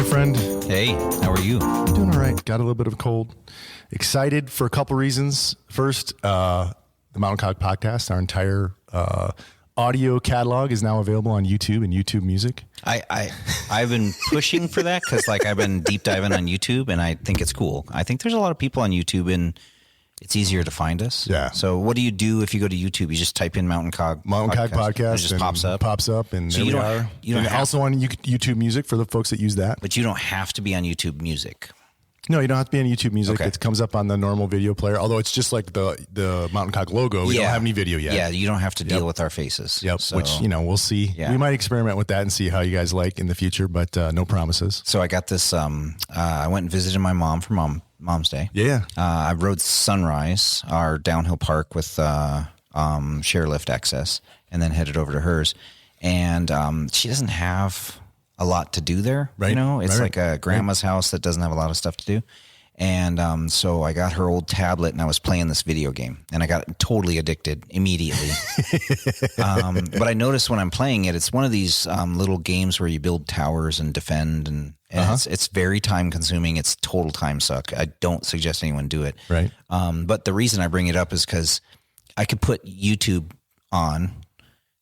my friend. Hey, how are you? I'm doing all right. Got a little bit of a cold. Excited for a couple reasons. First, the Mountain Cog podcast, our entire audio catalog is now available on YouTube and YouTube Music. I've been pushing for that because I've been deep diving on YouTube and I think it's cool. I think there's a lot of people on YouTube and it's easier to find us. Yeah. So what do you do if you go to YouTube? You just type in Mountain Cog podcast. It just pops up. And so there you we don't, are. You don't and also on YouTube Music for the folks that use that. But you don't have to be on YouTube Music. No, you don't have to be on YouTube Music. Okay. It comes up on the normal video player, although it's just like the Mountain Cog logo. We don't have any video yet. Yeah, you don't have to deal with our faces. Yep, so, which, we'll see. Yeah. We might experiment with that and see how you guys like in the future, but no promises. So I got this, I went and visited my mom for Mom's Day. Yeah. I rode Sunrise, our downhill park with Chairlift access, and then headed over to hers. And she doesn't have a lot to do there. Right. It's like a grandma's house that doesn't have a lot of stuff to do. And so I got her old tablet and I was playing this video game and I got totally addicted immediately. But I noticed when I'm playing it, it's one of these little games where you build towers and defend and it's very time consuming. It's total time suck. I don't suggest anyone do it. Right. But the reason I bring it up is because I could put YouTube on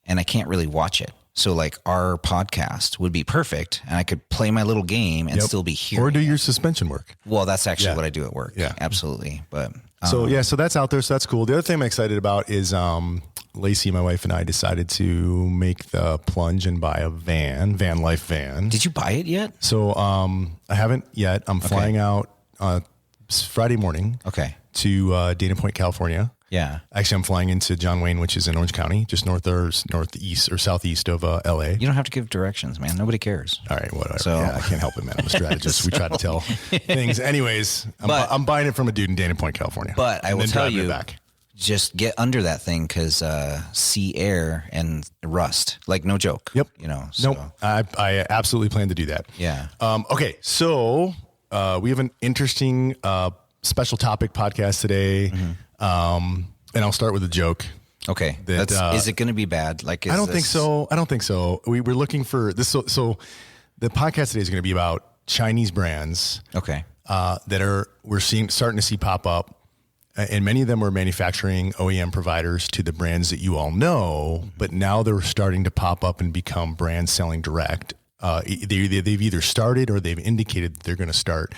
and I can't really watch it. So our podcast would be perfect and I could play my little game and still be here. Or do your suspension work. Well, that's actually what I do at work. Yeah. Absolutely. But so that's out there. So that's cool. The other thing I'm excited about is Lacey, my wife, and I decided to make the plunge and buy a van life van. Did you buy it yet? So I haven't yet. I'm flying out Friday morning to Dana Point, California. Yeah. Actually, I'm flying into John Wayne, which is in Orange County, just northeast or southeast of LA. You don't have to give directions, man. Nobody cares. All right, whatever. So I can't help it, man. I'm a strategist. We try to tell things. Anyways, I'm buying it from a dude in Dana Point, California. But I will tell you, just get under that thing because sea air and rust. No joke. Yep. So. Nope. I absolutely plan to do that. Yeah. Okay, so we have an interesting special topic podcast today. Mm-hmm. And I'll start with a joke. Okay. Is it going to be bad? I don't think so. I don't think so. We were looking for this. So the podcast today is going to be about Chinese brands. Okay. We're starting to see pop up. And many of them are manufacturing OEM providers to the brands that you all know, but now they're starting to pop up and become brands selling direct. They've either started or they've indicated that they're going to start.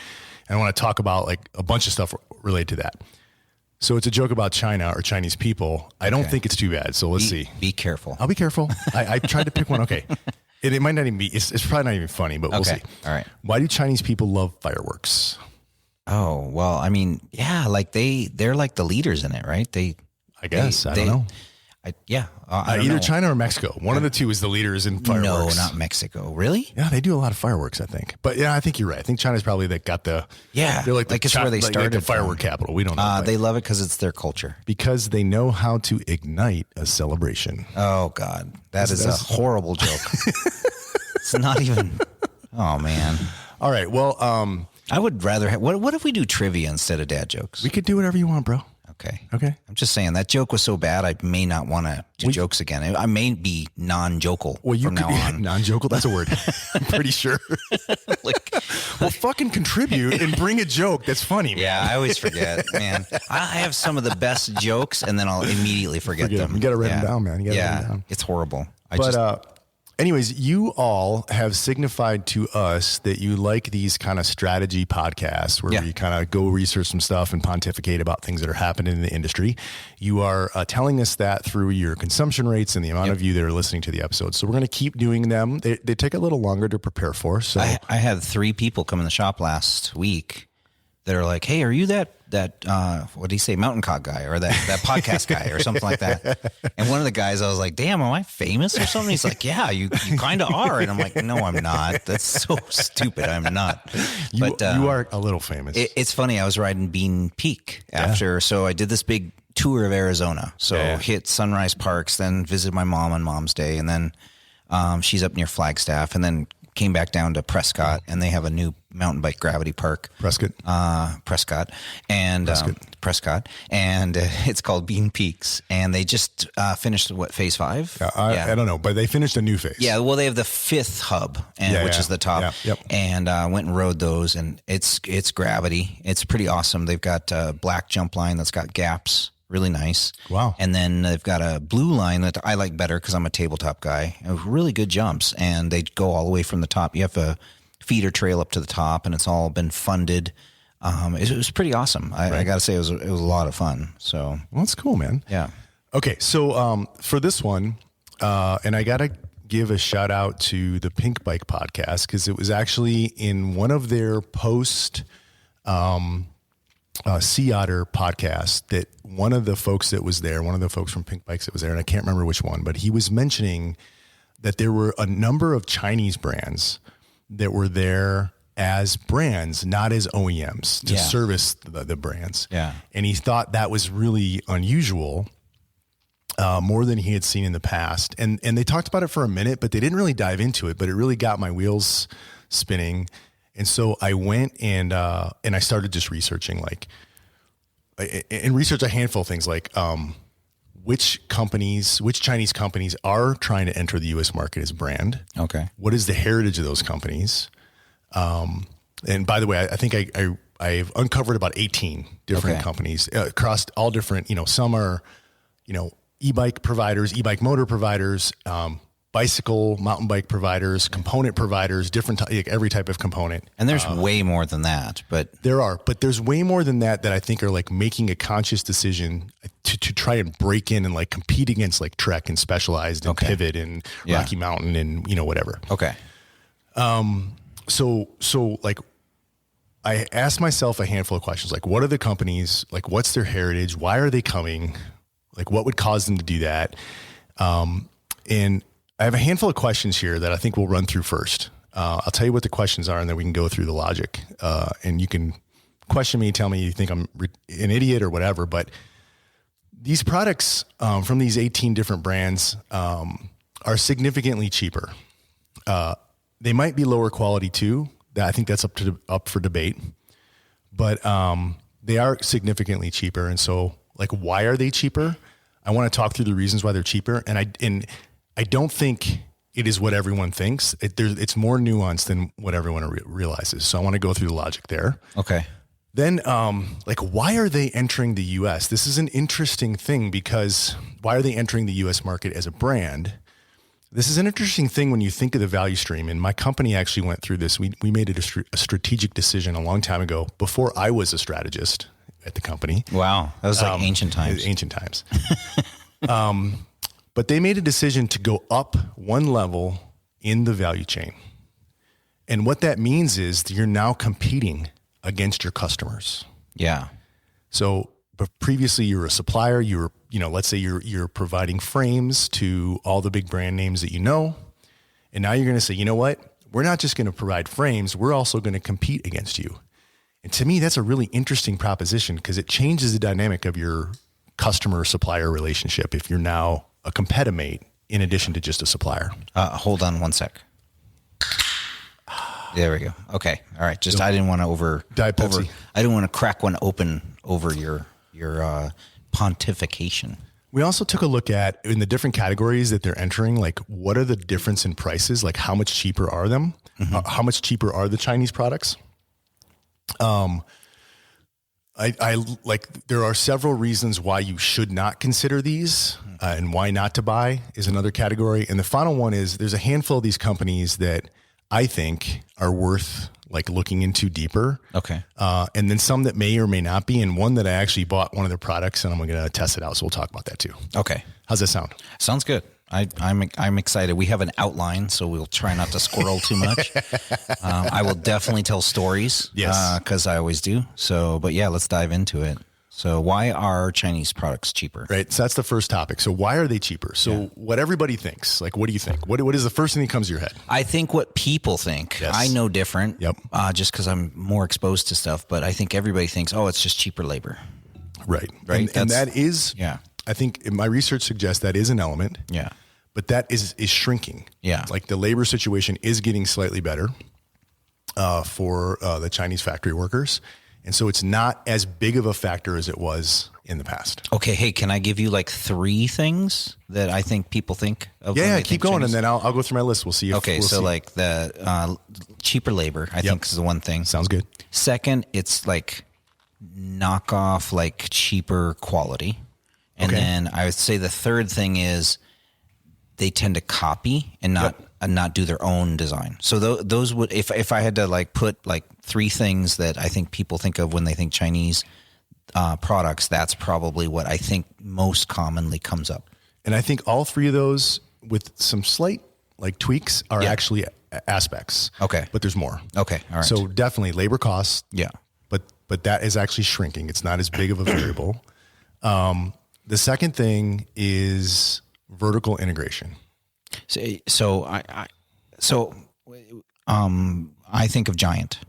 And I want to talk about a bunch of stuff related to that. So it's a joke about China or Chinese people. I don't think it's too bad. So let's see. Be careful. I'll be careful. I tried to pick one. Okay. It might not even be, it's probably not even funny, but we'll see. All right. Why do Chinese people love fireworks? Oh, well, I mean, yeah, they're like the leaders in it, right? I guess. I don't know. I don't either know. China or Mexico. One of the two is the leaders in fireworks. No, not Mexico. Really? Yeah, they do a lot of fireworks, I think. But yeah, I think you're right. I think China's probably got the... Yeah. They're it's where they started. The firework capital. We don't know. They love it because it's their culture. Because they know how to ignite a celebration. Oh, God. That is a horrible joke. It's not even... Oh, man. All right. Well... I would rather have... What if we do trivia instead of dad jokes? We could do whatever you want, bro. Okay. I'm just saying that joke was so bad, I may not want to do jokes again. I may be non-jokel from now on. Non-jokel? That's a word. I'm pretty sure. Fucking contribute and bring a joke that's funny, man. Yeah, I always forget, man. I have some of the best jokes, and then I'll immediately forget them. You got to write them down, man. You got to write them down. It's horrible. Anyways, you all have signified to us that you like these kind of strategy podcasts where you kind of go research some stuff and pontificate about things that are happening in the industry. You are telling us that through your consumption rates and the amount of you that are listening to the episodes. So we're going to keep doing them. They take a little longer to prepare for. So I had 3 people come in the shop last week that are like, hey, are you that what do you say, Mountain Cog guy or that podcast guy or something like that? And one of the guys, I was like, damn, am I famous or something? He's like, yeah, you kind of are. And I'm like, no, I'm not. That's so stupid. I'm not. You are a little famous. It's funny. I was riding Bean Peak after, so I did this big tour of Arizona. So hit Sunrise Parks, then visited my mom on Mom's Day. And then she's up near Flagstaff and then came back down to Prescott and they have a new mountain bike gravity park. Prescott. And Prescott, and it's called Bean Peaks, and they just finished phase 5. I don't know, but they finished a new phase. Yeah, well, they have the 5th hub, which is the top, and went and rode those, and it's gravity. It's pretty awesome. They've got a black jump line that's got gaps, really nice. Wow. And then they've got a blue line that I like better because I'm a tabletop guy. Really good jumps, and they go all the way from the top. You have a feeder trail up to the top, and it's all been funded. It was pretty awesome. I got to say, it was a lot of fun. So, well, that's cool, man. Yeah. Okay, so for this one, and I got to give a shout out to the Pink Bike podcast because it was actually in one of their post Sea Otter podcasts that one of the folks that was there, one of the folks from Pink Bikes that was there, and I can't remember which one, but he was mentioning that there were a number of Chinese brands that were there as brands, not as OEMs, to service the brands. Yeah. And he thought that was really unusual, more than he had seen in the past. And they talked about it for a minute, but they didn't really dive into it, but it really got my wheels spinning. And so I went and I started just researching, and research a handful of things like which Chinese companies are trying to enter the U.S. market as a brand. Okay. What is the heritage of those companies? And by the way, I think I've uncovered about 18 different companies across all different, some are, e-bike providers, e-bike motor providers, bicycle, mountain bike providers, component providers, every type of component. And there's way more than that, but but there's way more than that I think are making a conscious decision to try and break in and compete against Trek and Specialized and Pivot and Rocky Mountain and, whatever. Okay. So I asked myself a handful of questions, what are the companies, what's their heritage? Why are they coming? What would cause them to do that? And I have a handful of questions here that I think we'll run through first. I'll tell you what the questions are, and then we can go through the logic. And you can question me, tell me you think I'm an idiot or whatever. But these products from these 18 different brands are significantly cheaper. They might be lower quality too. I think that's up for debate, but they are significantly cheaper. And so, why are they cheaper? I want to talk through the reasons why they're cheaper. And I don't think it is what everyone thinks. It's more nuanced than what everyone realizes. So I want to go through the logic there. Okay. Then, why are they entering the U.S.? This is an interesting thing because why are they entering the U.S. market as a brand? This is an interesting thing when you think of the value stream. And my company actually went through this. We made a strategic decision a long time ago before I was a strategist at the company. Wow. That was ancient times. Ancient times. But they made a decision to go up one level in the value chain. And what that means is that you're now competing against your customers. Yeah. So, but previously you were a supplier, you were, let's say you're providing frames to all the big brand names that you know. And now you're going to say, you know what? We're not just going to provide frames. We're also going to compete against you. And to me, that's a really interesting proposition because it changes the dynamic of your customer-supplier relationship if you're now a competitor in addition to just a supplier. Hold on one sec. There we go. Okay. All right. Just I didn't want to I didn't want to crack one open over your pontification. We also took a look at in the different categories that they're entering, what are the difference in prices? How much cheaper are them? Mm-hmm. How much cheaper are the Chinese products? There are several reasons why you should not consider these and why not to buy is another category. And the final one is there's a handful of these companies that I think are worth looking into deeper. Okay. And then some that may or may not be. And one that I actually bought one of their products and I'm going to test it out. So we'll talk about that too. Okay. How's that sound? Sounds good. I'm excited. We have an outline, so we'll try not to squirrel too much. I will definitely tell stories. Yes. Cause I always do. So, but yeah, let's dive into it. So why are Chinese products cheaper? Right. So that's the first topic. So why are they cheaper? So what everybody thinks, what do you think? What is the first thing that comes to your head? I think what people think. Yes. I know different. Yep. Just because I'm more exposed to stuff, but I think everybody thinks, it's just cheaper labor. Right. And that is, I think my research suggests that is an element. Yeah. But that is shrinking. Yeah. The labor situation is getting slightly better for the Chinese factory workers. And so it's not as big of a factor as it was in the past. Okay. Hey, can I give you like 3 things that I think people think of? Yeah, keep going. Chinese? And then I'll go through my list. We'll see. Like the cheaper labor, I think is the one thing. Sounds good. Second, it's like knockoff, like cheaper quality. And then I would say the third thing is they tend to copy and not do their own design. So those would, if I had to like put like 3 things that I think people think of when they think Chinese products, that's probably what I think most commonly comes up. And I think all 3 of those with some slight like tweaks are actually aspects. Okay. But there's more. Okay. All right. So definitely labor costs. Yeah. But that is actually shrinking. It's not as big of a variable. The second thing is vertical integration. So I think of Giant.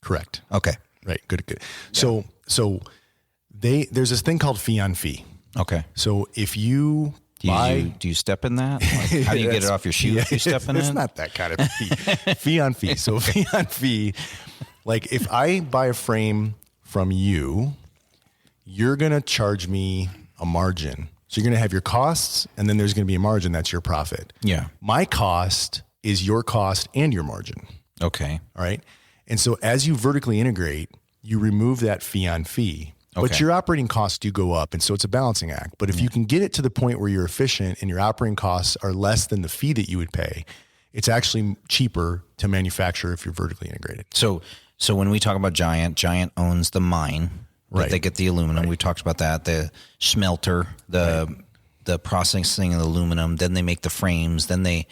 Correct. Okay. Right. Good. Yeah. So there's this thing called fee on fee. Okay. So if you do you step in that? Like, how do you get it off your shoe? You step in it? It's not that kind of fee. Fee on fee. So fee on fee. Like if I buy a frame from you, you're going to charge me a margin. So you're going to have your costs and then there's going to be a margin. That's your profit. Yeah. My cost is your cost and your margin. Okay. All right. And so as you vertically integrate, you remove that fee on fee, but your operating costs do go up. And so it's a balancing act. But if you can get it to the point where you're efficient and your operating costs are less than the fee that you would pay, it's actually cheaper to manufacture if you're vertically integrated. So when we talk about Giant owns the mine. Right. They get the aluminum. Right. We talked about that. The smelter, the processing of the aluminum. Then they make the frames. Then they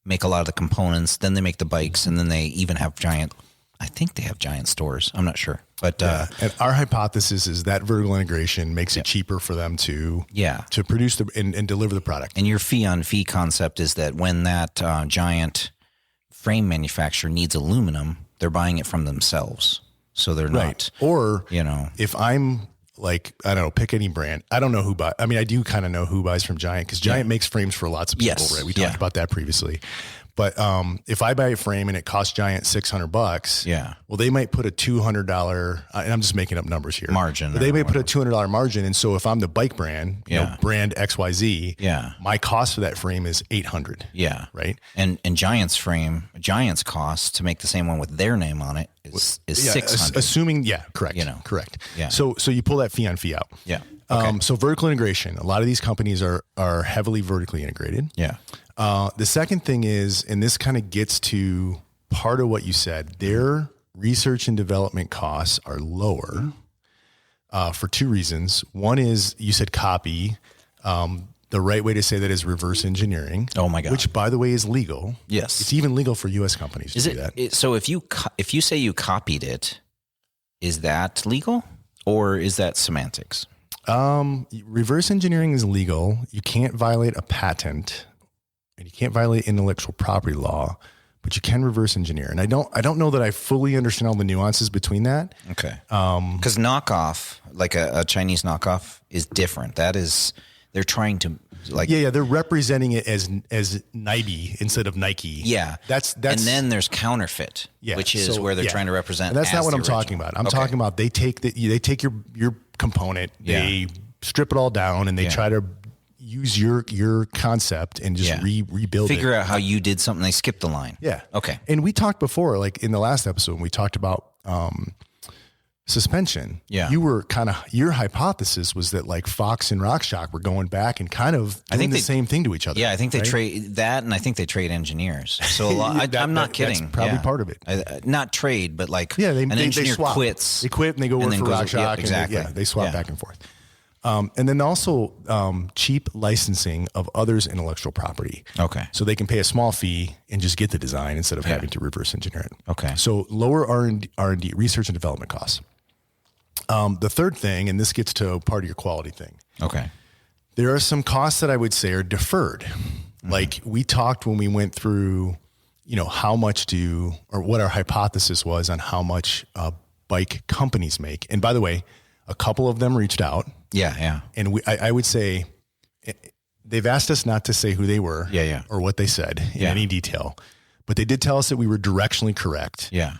make a lot of the components. Then they make the bikes. And then they even have Giant. I think they have Giant stores. I'm not sure. But and our hypothesis is that vertical integration makes it cheaper for them to produce and deliver the product. And your fee on fee concept is that when that Giant frame manufacturer needs aluminum, they're buying it from themselves. So they're not, or, if I'm like, I don't know, pick any brand. I don't know who buys. I mean, I do kind of know who buys from Giant because Giant makes frames for lots of people, right? We talked about that previously. But if I buy a frame and it costs Giant $600, well, they might put a $200, and I'm just making up numbers here, margin. But they may put a $200 margin. And so if I'm the bike brand, brand XYZ, my cost for that frame is $800. Yeah. Right. And Giant's cost to make the same one with their name on it is $600. Assuming, correct. Correct. Yeah. So you pull that fee on fee out. Yeah. So vertical integration, a lot of these companies are heavily vertically integrated. Yeah. The second thing is, and this kind of gets to part of what you said, their research and development costs are lower for 2 reasons. One is you said copy. The right way to say that is reverse engineering. Oh my God. Which, by the way, is legal. Yes. It's even legal for U.S. companies to do that. So if you say you copied it, is that legal or is that semantics? Reverse engineering is legal. You can't violate a patent and you can't violate intellectual property law, but you can reverse engineer. And I don't know that I fully understand all the nuances between that. Okay. Because knockoff, like a Chinese knockoff, is different. That is, they're trying to they're representing it as Nike instead of Nike. Yeah. That's and then there's counterfeit, which is where they're trying to represent. And that's not what I'm original. talking about. I'm talking about they take your component, they strip it all down, and they try to use your concept and just rebuild Figure out how you did something. They skipped the line. Yeah. Okay. And we talked before, like in the last episode, when we talked about suspension. Yeah. You were your hypothesis was that like Fox and RockShox were going back and kind of doing the same thing to each other. Yeah. I think they trade that, and I think they trade engineers. So a lot, I'm not kidding. That's probably part of it. Not trade, but like an engineer swap. quits. They quit and they go work for RockShox. Exactly. They swap back and forth. And then also cheap licensing of others' intellectual property. Okay. So they can pay a small fee and just get the design instead of having to reverse engineer it. Okay. So lower R&D, research and development costs. The third thing, and this gets to part of your quality thing. Okay. There are some costs that I would say are deferred. Mm-hmm. Like we talked when we went through, how much or what our hypothesis was on how much bike companies make. And by the way, a couple of them reached out. Yeah, yeah. And I would say they've asked us not to say who they were or what they said in any detail, but they did tell us that we were directionally correct. Yeah.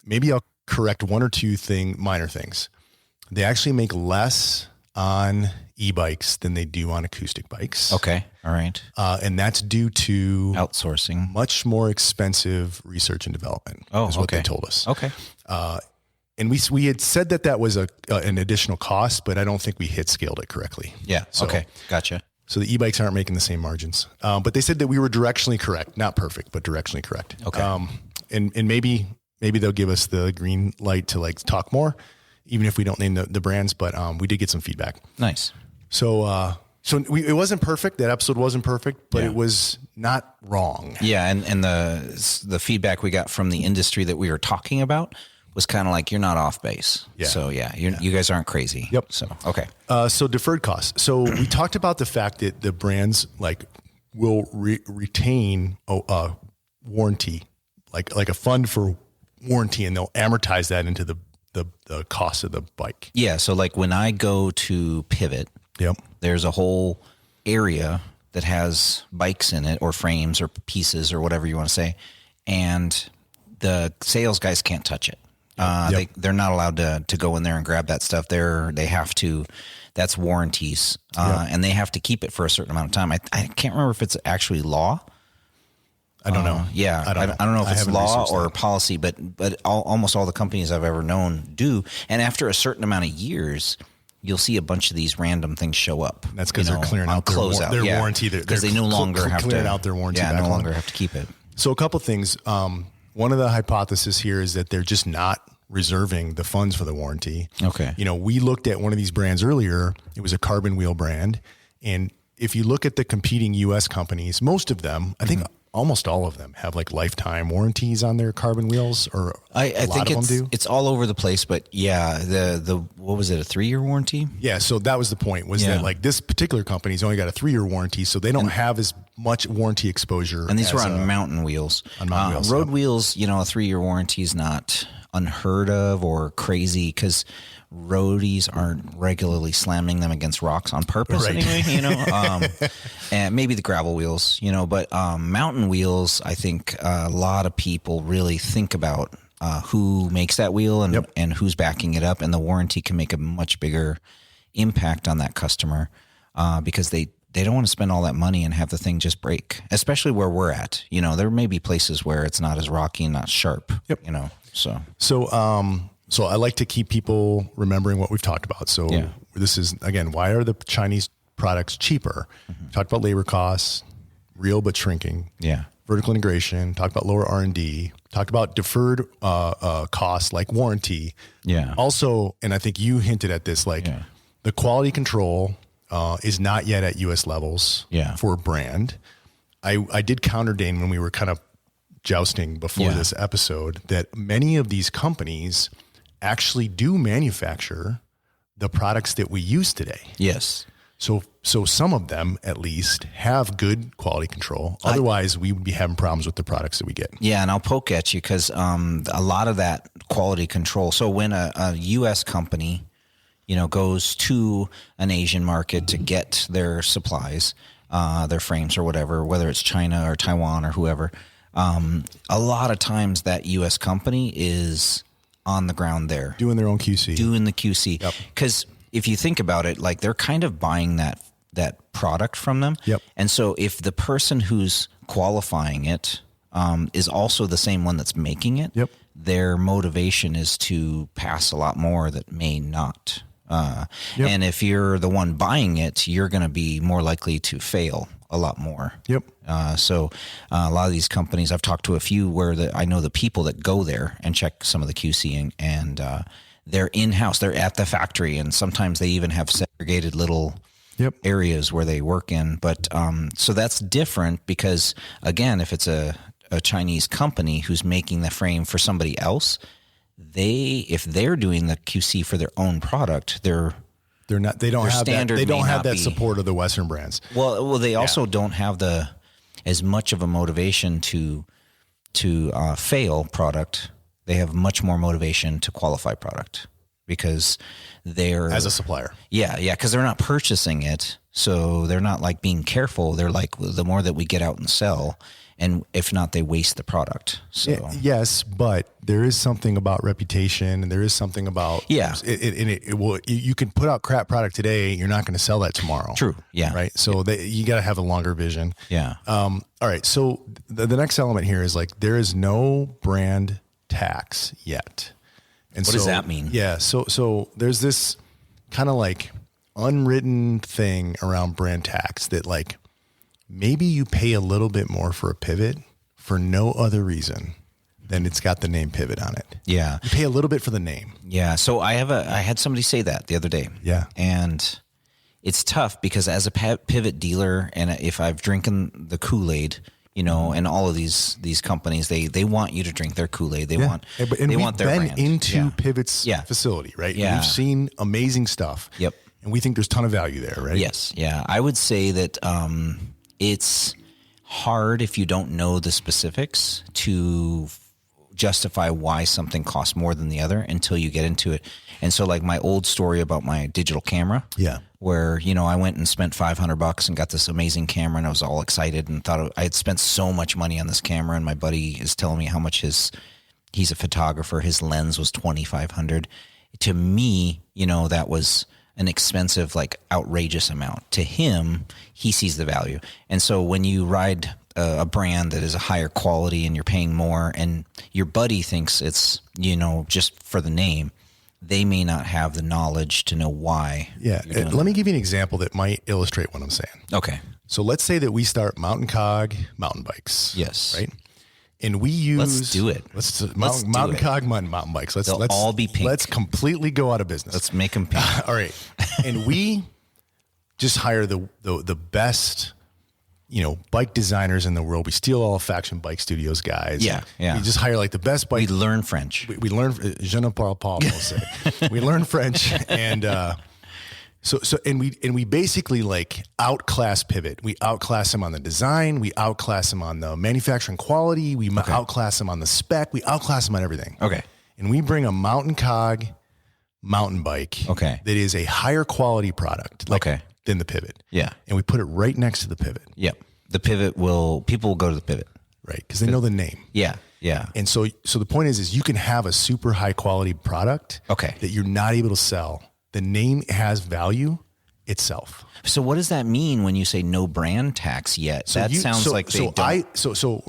Maybe I'll correct one or two minor things. They actually make less on e-bikes than they do on acoustic bikes. Okay. All right. And that's due to Outsourcing. much more expensive research and development. Is what they told us. Okay. And we had said that was an additional cost, but I don't think we scaled it correctly. Yeah. So, okay. Gotcha. So the e-bikes aren't making the same margins. But they said that we were directionally correct, not perfect, but directionally correct. Okay. And maybe they'll give us the green light to like talk more, even if we don't name the brands, but we did get some feedback. Nice. So it wasn't perfect. That episode wasn't perfect, but it was not wrong. Yeah. And the feedback we got from the industry that we were talking about was kind of like, you're not off base. Yeah. So you guys aren't crazy. Yep. So, okay. So deferred costs. So we talked about the fact that the brands like will retain a warranty, like a fund for warranty, and they'll amortize that into the cost of the bike. Yeah. So like when I go to Pivot, there's a whole area that has bikes in it or frames or pieces or whatever you want to say. And the sales guys can't touch it. They're not allowed to go in there and grab that stuff. They have to, that's warranties. And they have to keep it for a certain amount of time. I can't remember if it's actually law. I don't know. Yeah. I don't know if it's law or policy, but almost all the companies I've ever known do. And after a certain amount of years, you'll see a bunch of these random things show up. That's because they're clearing out their warranty. Because they no longer have to clear out their warranty. Yeah, no longer have to keep it. So a couple things. One of the hypotheses here is that they're just not reserving the funds for the warranty. Okay. We looked at one of these brands earlier. It was a carbon wheel brand. And if you look at the competing US companies, most of them, I think almost all of them have like lifetime warranties on their carbon wheels, or I think it's all over the place, but the what was it, a 3-year warranty? Yeah. So that was the point, was that like this particular company's only got a 3-year warranty, so they don't have as much warranty exposure. And these were on mountain wheels. Road wheels, a 3-year warranty is not unheard of or crazy, because roadies aren't regularly slamming them against rocks on purpose anyway, and maybe the gravel wheels, but mountain wheels, I think a lot of people really think about who makes that wheel and who's backing it up, and the warranty can make a much bigger impact on that customer because they don't want to spend all that money and have the thing just break, especially where we're at. There may be places where it's not as rocky and not sharp, So I like to keep people remembering what we've talked about. So this is, again, why are the Chinese products cheaper? We talked about labor costs, real but shrinking. Yeah. Vertical integration. Talked about lower R&D. Talked about deferred costs like warranty. Yeah. Also, and I think you hinted at this, the quality control is not yet at U.S. levels for a brand. I did counter Dane when we were kind of jousting before this episode that many of these companies actually do manufacture the products that we use today. Yes. So some of them at least have good quality control. Otherwise, we would be having problems with the products that we get. Yeah, and I'll poke at you because a lot of that quality control. So when a U.S. company, goes to an Asian market to get their supplies, their frames or whatever, whether it's China or Taiwan or whoever, a lot of times that U.S. company is on the ground there. Doing their own QC. Doing the QC. Because if you think about it, like they're kind of buying that product from them. Yep. And so if the person who's qualifying it is also the same one that's making it, their motivation is to pass a lot more that may not. And if you're the one buying it, you're going to be more likely to fail a lot more. So a lot of these companies, I've talked to a few where I know the people that go there and check some of the QC and they're in-house, they're at the factory, and sometimes they even have segregated little areas where they work in. But so that's different because, again, if it's a Chinese company who's making the frame for somebody else, if they're doing the QC for their own product, they don't have that support of the Western brands. Well, they also don't have as much of a motivation to fail product. They have much more motivation to qualify product because they're as a supplier. Yeah, because they're not purchasing it So they're not like being careful. They're like, the more that we get out and sell, and if not, they waste the product. So yes, but there is something about reputation, and there is something about it will. You can put out crap product today. You're not going to sell that tomorrow. True. Yeah. Right. So you got to have a longer vision. Yeah. All right. So the next element here is like there is no brand tax yet. And what does that mean? Yeah. So there's this kind of like unwritten thing around brand tax that like maybe you pay a little bit more for a pivot for no other reason than it's got the name Pivot on it. Yeah. You pay a little bit for the name. Yeah. So I had somebody say that the other day. Yeah. And it's tough because as a pivot dealer, and if I've drinking the Kool-Aid, you know, and all of these companies, they want you to drink their Kool-Aid. They want their brand. Into Pivot's facility, right? Yeah. We've seen amazing stuff. Yep. And we think there's a ton of value there, right? Yes. Yeah. I would say that it's hard if you don't know the specifics to justify why something costs more than the other until you get into it. And so like my old story about my digital camera, where, you know, I went and spent $500 and got this amazing camera, and I was all excited and thought I had spent so much money on this camera. And my buddy is telling me how much he's a photographer. His lens was $2,500. To me, you know, that was an expensive, like outrageous amount. To him, he sees the value. And so when you ride a brand that is a higher quality and you're paying more, and your buddy thinks it's, you know, just for the name, they may not have the knowledge to know why. Yeah. Let me give you an example that might illustrate what I'm saying. Okay. So let's say that we start Mountain Cog mountain bikes. Yes. Right. And we use. Let's do it. Mountain Cog mountain bikes. Let's all be pink. Let's completely go out of business. Let's make them pink. All right. And we just hire the best, you know, bike designers in the world. We steal all Faction Bike Studios guys. Yeah. Yeah. We just hire like the best bike. We learn French. We learn. Je ne parle pas français. We learn French, and we basically like outclass Pivot. We outclass them on the design. We outclass them on the manufacturing quality. We outclass them on the spec. We outclass them on everything. Okay. And we bring a Mountain Cog mountain bike. Okay. That is a higher quality product. Than the Pivot. Yeah. And we put it right next to the Pivot. Yep. The Pivot people will go to the Pivot. Right. Because they know the name. Yeah. Yeah. And so the point is you can have a super high quality product that you're not able to sell. The name has value itself. So what does that mean when you say no brand tax yet? So we're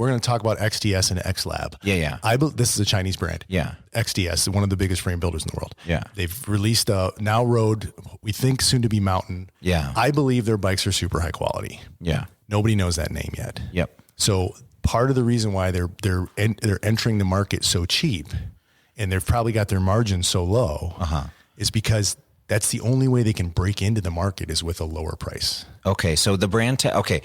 going to talk about XDS and XLab. Yeah. This is a Chinese brand. Yeah. XDS, one of the biggest frame builders in the world. Yeah. They've released a now road, we think soon to be mountain. Yeah. I believe their bikes are super high quality. Yeah. Nobody knows that name yet. Yep. So part of the reason why they're entering the market so cheap, and they've probably got their margins so low, is because that's the only way they can break into the market is with a lower price. Okay, so the brand. With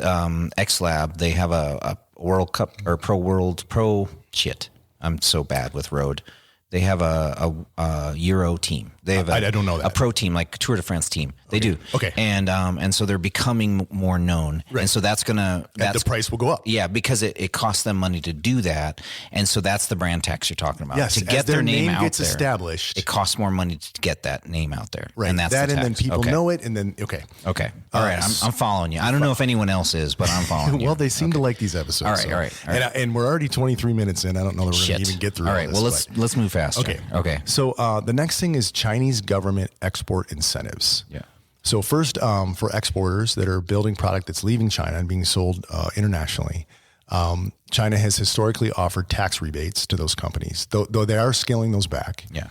XLab, they have a World Cup or Pro shit. I'm so bad with road. They have a Euro team. They have I don't know that. A pro team, like Tour de France team. They do. Okay. And so they're becoming more known. Right. And so the price will go up. Yeah, because it costs them money to do that. And so that's the brand tax you're talking about. Yes, to get their name out gets there, established, it costs more money to get that name out there. Right. And that's that, the and tax. then people know it, and then Okay. All right. I'm following you. I don't know if anyone else is, but I'm following you. Well, they seem to like these episodes. All right. And we're already 23 minutes in. I don't know that we're going to even get through all right. Well, let's move faster. Okay. So the next thing is Chinese government export incentives. Yeah. So first, for exporters that are building product that's leaving China and being sold internationally, China has historically offered tax rebates to those companies, though they are scaling those back. Yeah.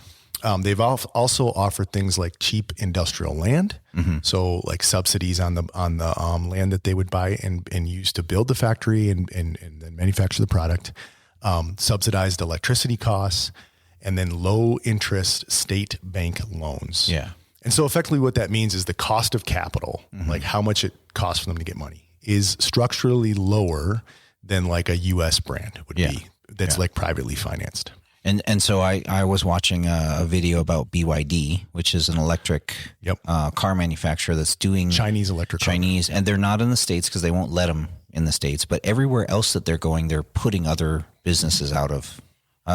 They've also offered things like cheap industrial land, so like subsidies on the land that they would buy and use to build the factory and then manufacture the product, subsidized electricity costs, and then low interest state bank loans. Yeah. And so effectively what that means is the cost of capital, like how much it costs for them to get money, is structurally lower than like a US brand would be that's like privately financed. And so I was watching a video about BYD, which is an electric car manufacturer that's doing Chinese electric Chinese, and they're not in the States because they won't let them in the States, but everywhere else that they're going, they're putting other businesses out of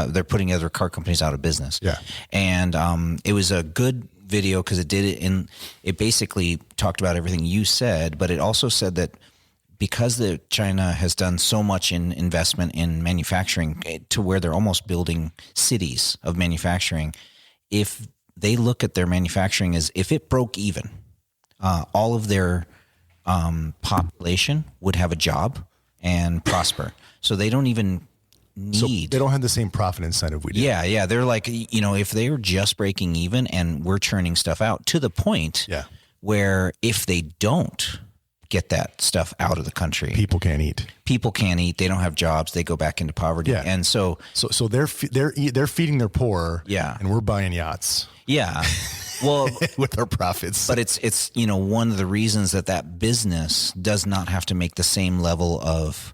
they're putting other car companies out of business. Yeah. And it was a good video because it did it it basically talked about everything you said, but it also said that because China has done so much in investment in manufacturing to where they're almost building cities of manufacturing, if they look at their manufacturing as if it broke even, all of their population would have a job and prosper. So they don't even need. So they don't have the same profit incentive we do. Yeah. They're like, if they're just breaking even and we're churning stuff out to the point where if they don't get that stuff out of the country, people can't eat. They don't have jobs. They go back into poverty. Yeah. And so they're feeding their poor. Yeah. And we're buying yachts. Yeah. Well, with our profits. But it's one of the reasons that business does not have to make the same level of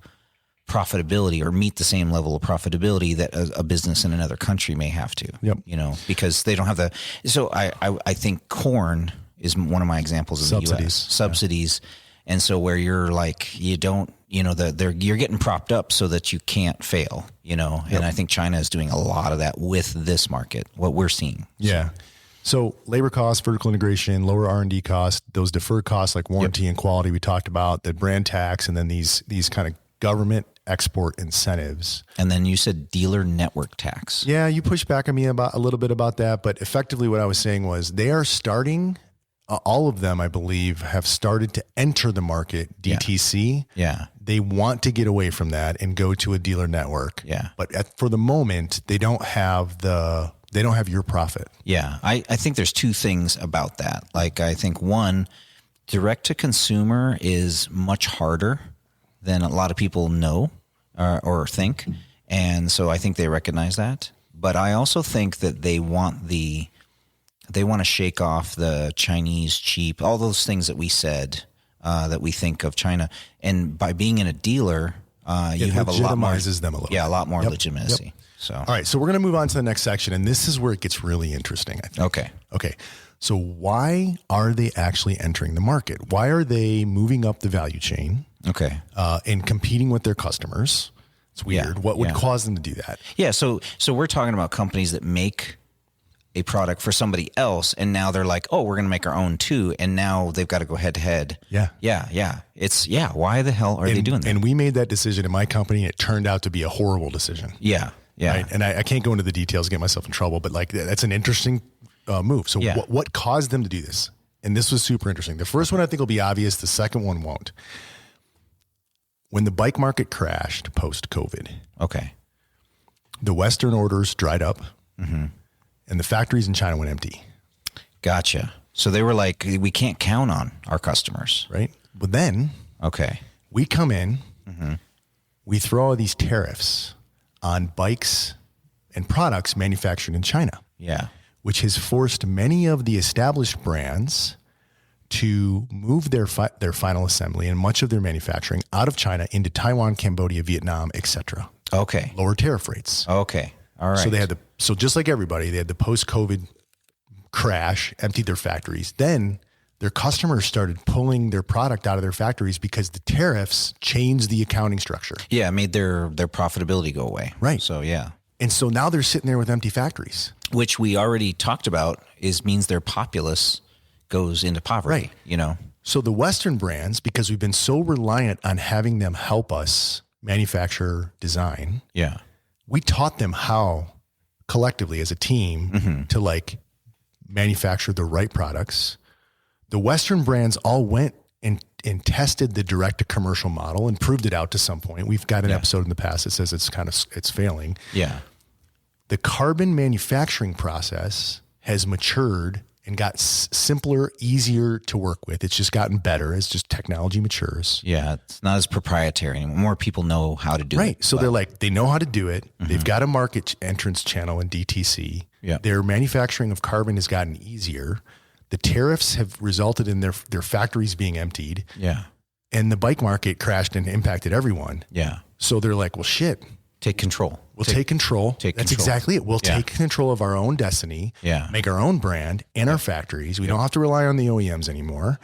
profitability or meet the same level of profitability that a business in another country may have to. Yep. Because they don't have the. So I think corn is one of my examples in the U.S. Subsidies. And so where you're like, you don't, you're getting propped up so that you can't fail, and I think China is doing a lot of that with this market, what we're seeing. Yeah. So labor costs, vertical integration, lower R&D costs, those deferred costs like warranty and quality we talked about, the brand tax, and then these kind of government export incentives. And then you said dealer network tax. Yeah, you pushed back on me about a little bit about that, but effectively what I was saying was they are starting. All of them, I believe, have started to enter the market, DTC. Yeah. They want to get away from that and go to a dealer network. Yeah. But for the moment, they don't have your profit. Yeah. I think there's two things about that. Like, I think one, direct to consumer is much harder than a lot of people know or think. And so I think they recognize that. But I also think that they want to shake off the Chinese cheap, all those things that we said, that we think of China. And by being in a dealer, you have a lot more. Them a little. Yeah, a lot more legitimacy. Yep. So, all right. So we're going to move on to the next section. And this is where it gets really interesting, I think. Okay. So why are they actually entering the market? Why are they moving up the value chain? Okay. And competing with their customers? It's weird. Yeah. What would cause them to do that? Yeah. So we're talking about companies that make a product for somebody else, and now they're like, oh, we're going to make our own too, and now they've got to go head to head. Yeah. Why the hell are they doing that? And we made that decision in my company, and it turned out to be a horrible decision. Yeah. Right? And I can't go into the details, get myself in trouble, but like that's an interesting move. So what caused them to do this? And this was super interesting. The first one I think will be obvious. The second one won't. When the bike market crashed post-COVID, the Western orders dried up. Mm-hmm. And the factories in China went empty. Gotcha. So they were like, we can't count on our customers. Right. But then we come in, we throw all these tariffs on bikes and products manufactured in China. Yeah. Which has forced many of the established brands to move their final assembly and much of their manufacturing out of China into Taiwan, Cambodia, Vietnam, etc. Okay. Lower tariff rates. Okay. All right. So just like everybody, they had the post-COVID crash, emptied their factories. Then their customers started pulling their product out of their factories because the tariffs changed the accounting structure. Yeah, it made their profitability go away. Right. So yeah. And so now they're sitting there with empty factories. Which we already talked about means their populace goes into poverty. Right. So the Western brands, because we've been so reliant on having them help us manufacture, design. Yeah. We taught them how collectively as a team to like manufacture the right products. The Western brands all went and tested the direct to commercial model and proved it out to some point. We've got an episode in the past that says it's failing. Yeah. The carbon manufacturing process has matured and got simpler, easier to work with. It's just gotten better as just technology matures. Yeah, it's not as proprietary anymore. More people know how to do it. Right. So they know how to do it. They've got a market entrance channel in DTC. Yeah. Their manufacturing of carbon has gotten easier. The tariffs have resulted in their factories being emptied. Yeah. And the bike market crashed and impacted everyone. Yeah. So they're like, well, shit. Take control. We'll take control. That's exactly it. We'll take control of our own destiny, make our own brand and our factories. We don't have to rely on the OEMs anymore,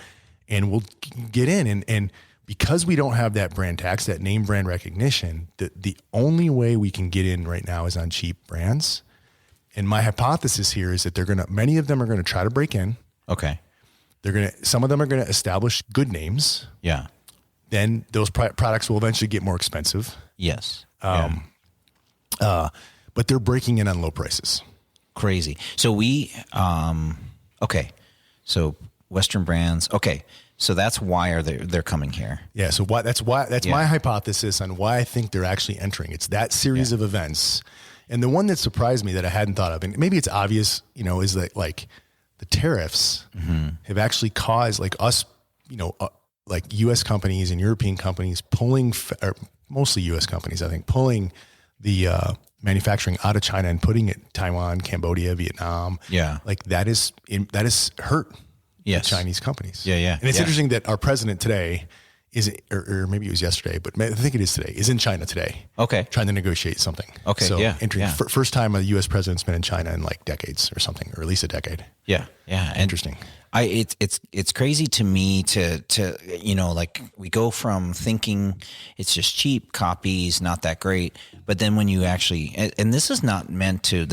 and we'll get in. And because we don't have that brand tax, that name brand recognition, the only way we can get in right now is on cheap brands. And my hypothesis here is that many of them are going to try to break in. Okay. Some of them are going to establish good names. Yeah. Then those products will eventually get more expensive. Yes. But they're breaking in on low prices. Crazy. So okay. So Western brands. Okay. So that's why they're coming here. Yeah. So that's my hypothesis on why I think they're actually entering. It's that series of events. And the one that surprised me that I hadn't thought of, and maybe it's obvious, is that like the tariffs have actually caused like us, like U.S. companies and European companies or mostly U.S. companies, I think, pulling the manufacturing out of China and putting it Taiwan, Cambodia, Vietnam. Yeah. Like that is hurt the Chinese companies. Yeah, yeah. And it's interesting that our president today is, or maybe it was yesterday, but I think it is today, is in China today. Okay. Trying to negotiate something. Okay. So yeah. First time a U.S. president's been in China in like decades or something, or at least a decade. Yeah. Yeah. Interesting. It's crazy to me to like we go from thinking it's just cheap copies, not that great, but then when you actually, and this is not meant to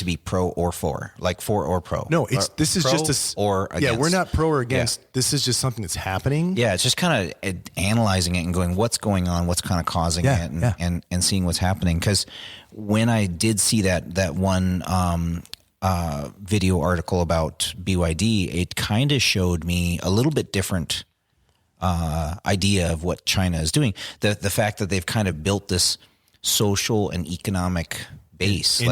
be pro or for, like for or pro. No, this is just or against. Yeah, we're not pro or against. Yeah. This is just something that's happening. Yeah, it's just kind of analyzing it and going, what's going on, what's kind of causing it, and seeing what's happening. Because when I did see that one video article about BYD, it kind of showed me a little bit different idea of what China is doing. The fact that they've kind of built this social and economic base,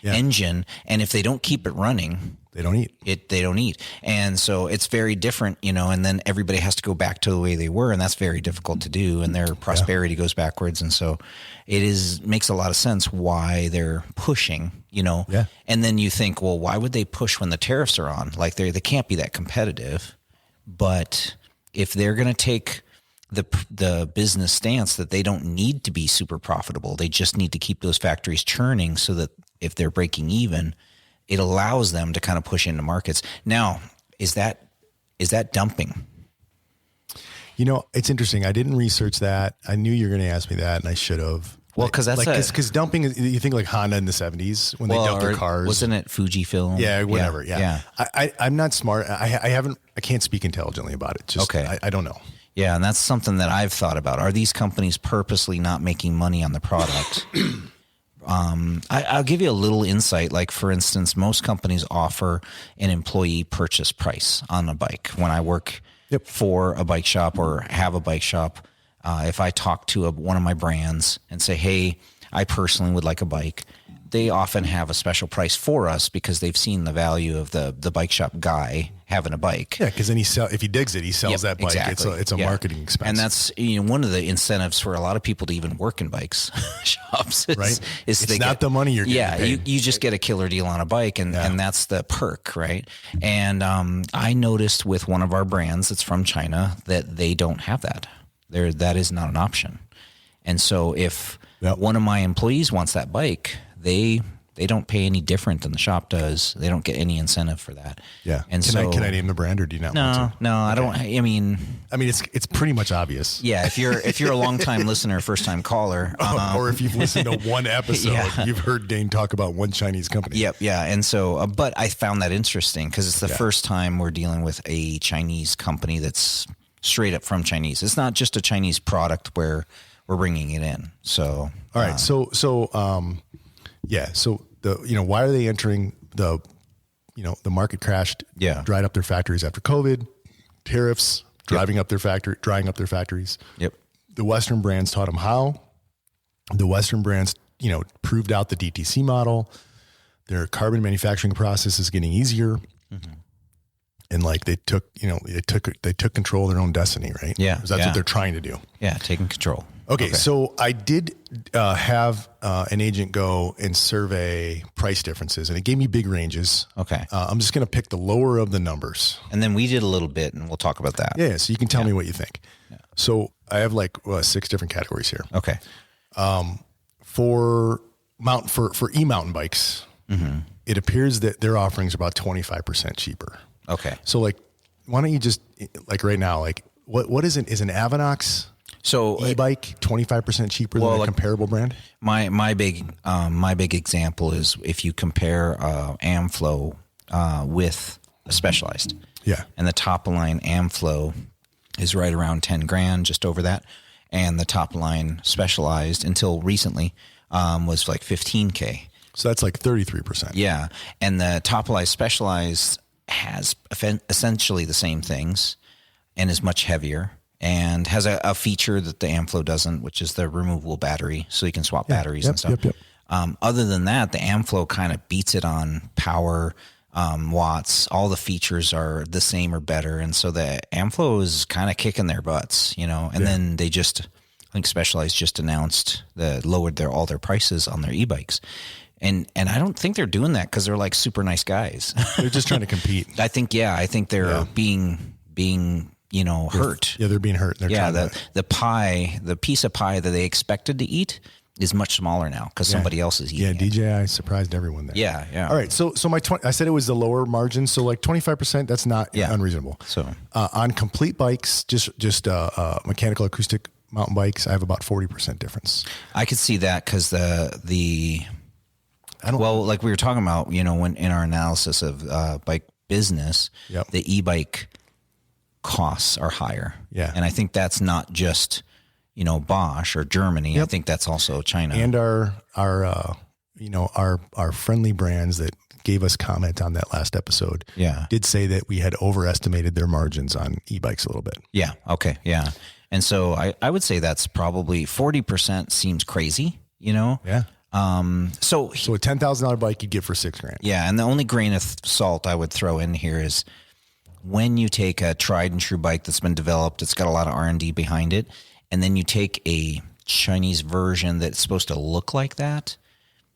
engine, and if they don't keep it running, they don't eat. And so it's very different, and then everybody has to go back to the way they were, and that's very difficult to do, and their prosperity goes backwards. And so it makes a lot of sense why they're pushing, Yeah. And then you think, well, why would they push when the tariffs are on? Like they can't be that competitive. But if they're going to take the business stance that they don't need to be super profitable, they just need to keep those factories churning so that if they're breaking even, it allows them to kind of push into markets. Now, is that dumping? It's interesting. I didn't research that. I knew you were going to ask me that, and I should have. Well, because because dumping is, you think like Honda in the 70s when they dumped their cars. Wasn't it Fujifilm? Yeah, whatever. Yeah. I'm not smart. I can't speak intelligently about it. Just, okay. I don't know. Yeah, and that's something that I've thought about. Are these companies purposely not making money on the product? I'll give you a little insight. Like, for instance, most companies offer an employee purchase price on a bike. When I work for a bike shop or have a bike shop, if I talk to one of my brands and say, hey, I personally would like a bike, they often have a special price for us because they've seen the value of the bike shop guy having a bike. Yeah, because then if he digs it, he sells that bike. Exactly. It's a marketing expense. And that's one of the incentives for a lot of people to even work in bikes shops. Right. It's not the money you're getting paid. You just get a killer deal on a bike, and that's the perk, right? And I noticed with one of our brands that's from China that they don't have that. That is not an option. And so if one of my employees wants that bike, they don't pay any different than the shop does. They don't get any incentive for that. Yeah. And can I name the brand, or do you not want to? No, I don't. I mean, it's pretty much obvious. Yeah. If you're a long time listener, first time caller, or if you've listened to one episode, you've heard Dane talk about one Chinese company. Yep. Yeah. And so, but I found that interesting because it's the first time we're dealing with a Chinese company that's straight up from Chinese. It's not just a Chinese product where we're bringing it in. So, all right. So why are they entering the market crashed, dried up their factories after COVID, tariffs, drying up their factories. Yep. The Western brands taught them how. The Western brands, proved out the DTC model. Their carbon manufacturing process is getting easier. Mm-hmm. And like they took control of their own destiny, right? Yeah. Because that's what they're trying to do. Yeah. Taking control. Okay, so I did have an agent go and survey price differences, and it gave me big ranges. Okay. I'm just going to pick the lower of the numbers. And then we did a little bit, and we'll talk about that. Yeah, so you can tell me what you think. Yeah. So I have 6 different categories here. Okay. For e-mountain bikes, it appears that their offerings are about 25% cheaper. Okay. So why don't you just right now, what is an Avinox? So E-bike 25% cheaper than a comparable brand. My big example is if you compare Amflow with a Specialized. Yeah. And the top line Amflow is right around 10 grand, just over that. And the top line Specialized until recently was like 15K. So that's like 33%. Yeah. And the top line Specialized has essentially the same things and is much heavier and has a feature that the Amflow doesn't, which is the removable battery. So you can swap batteries and stuff. Other than that, the Amflow kind of beats it on power, watts. All the features are the same or better. And so the Amflow is kind of kicking their butts, you know, and then they just, I think Specialized just announced lowered all their prices on their e-bikes. And I don't think they're doing that because they're like super nice guys. They're just trying to compete. I think they're being you know, hurt. Yeah, they're being hurt. They're the piece of pie that they expected to eat is much smaller now because somebody else is eating it. DJI surprised everyone there. Yeah. All right, so I said it was the lower margin, so like 25%, that's not unreasonable. So on complete bikes, just mechanical acoustic mountain bikes, I have about 40% difference. I could see that because like we were talking about, you know, when in our analysis of bike business, the e-bike costs are higher. Yeah. And I think that's not just, you know, Bosch or Germany. I think that's also China. And our friendly brands that gave us comment on that last episode did say that we had overestimated their margins on e-bikes a little bit. Yeah. Okay. Yeah. And so I would say that's probably 40% seems crazy, you know? Yeah. So a $10,000 bike you'd get for $6,000. Yeah. And the only grain of salt I would throw in here is when you take a tried and true bike that's been developed, it's got a lot of R&D behind it, and then you take a Chinese version that's supposed to look like that.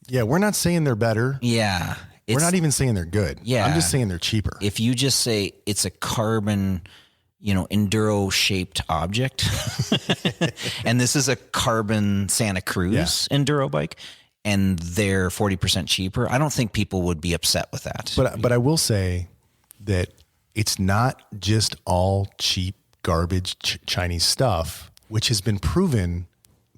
Yeah, we're not saying they're better. Yeah. We're not even saying they're good. Yeah. I'm just saying they're cheaper. If you just say it's a carbon, you know, enduro shaped object, and this is a carbon Santa Cruz enduro bike, and they're 40% cheaper, I don't think people would be upset with that. But I will say that it's not just all cheap garbage Chinese stuff, which has been proven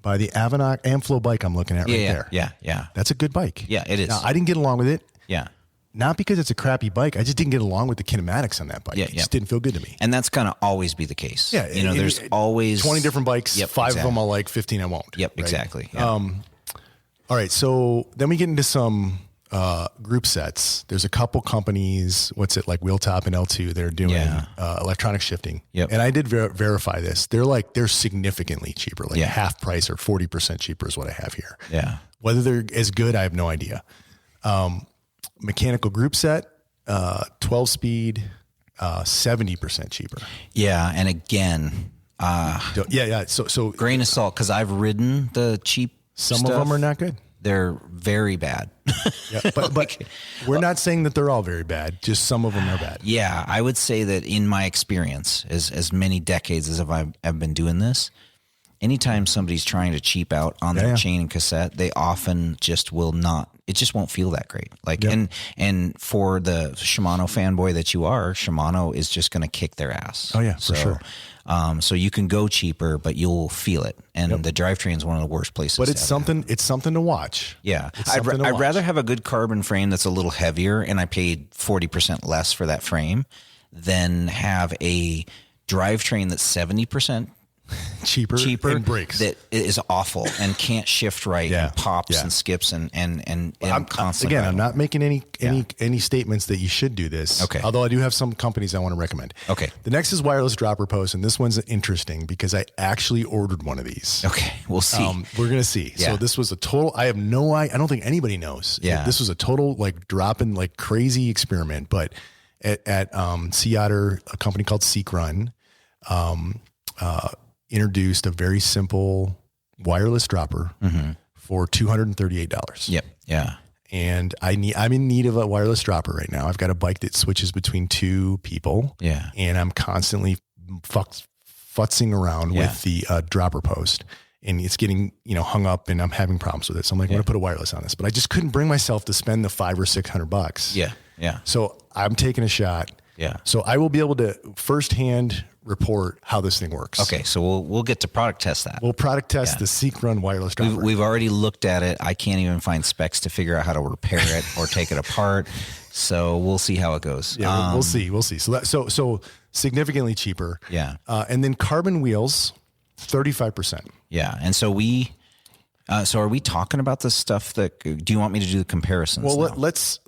by the Avinox Amflow bike I'm looking at there. Yeah. That's a good bike. Yeah, it is. Now, I didn't get along with it. Yeah. Not because it's a crappy bike. I just didn't get along with the kinematics on that bike. It just didn't feel good to me. And that's going to always be the case. Yeah. You know, there's always 20 different bikes. 5 of them I like, 15 I won't. Yep, right? exactly. Yeah. All right. So then we get into some group sets. There's a couple companies, like Wheeltop and L-TWOO, they're doing electronic shifting. Yep. And I did verify this. They're significantly cheaper, like half price or 40% cheaper is what I have here. Yeah. Whether they're as good, I have no idea. Mechanical group set, 12 speed, 70% cheaper. Yeah. And again, So grain of salt, because I've ridden the cheap some stuff. of them are not good. They're very bad. But we're not saying that they're all very bad. Just some of them are bad. Yeah, I would say that in my experience, as many decades as I've been doing this, anytime somebody's trying to cheap out on their chain and cassette, they often just will not. It just won't feel that great. And for the Shimano fanboy that you are, Shimano is just going to kick their ass. Oh yeah, for sure. So you can go cheaper, but you'll feel it. And the drivetrain is one of the worst places. But it's something to watch. Yeah. I'd rather have a good carbon frame that's a little heavier and I paid 40% less for that frame than have a drivetrain that's 70% cheaper and breaks. That is awful and can't shift right and pops and skips and I'm constantly. Again, I'm not making any statements that you should do this. Okay. Although I do have some companies I want to recommend. Okay. The next is wireless dropper post, and this one's interesting because I actually ordered one of these. Okay, we'll see. We're gonna see. Yeah. So this was a total. I have no. I don't think anybody knows. Yeah. This was a total dropping crazy experiment, but at Sea Otter, a company called Seekrun, introduced a very simple wireless dropper for $238. Yep. Yeah. And I'm in need of a wireless dropper right now. I've got a bike that switches between two people. Yeah. And I'm constantly futzing around with the dropper post, and it's getting, hung up, and I'm having problems with it. So I'm like, I'm going to put a wireless on this, but I just couldn't bring myself to spend the $500 or $600. Yeah. Yeah. So I'm taking a shot. Yeah. So I will be able to firsthand report how this thing works. Okay. So we'll get to product test that. We'll product test the Seekrun wireless dropper. We've already looked at it. I can't even find specs to figure out how to repair it or take it apart. So we'll see how it goes. Yeah, we'll see. We'll see. So significantly cheaper. Yeah. And then carbon wheels, 35%. Yeah. And so so are we talking about this stuff do you want me to do the comparisons? Well, let's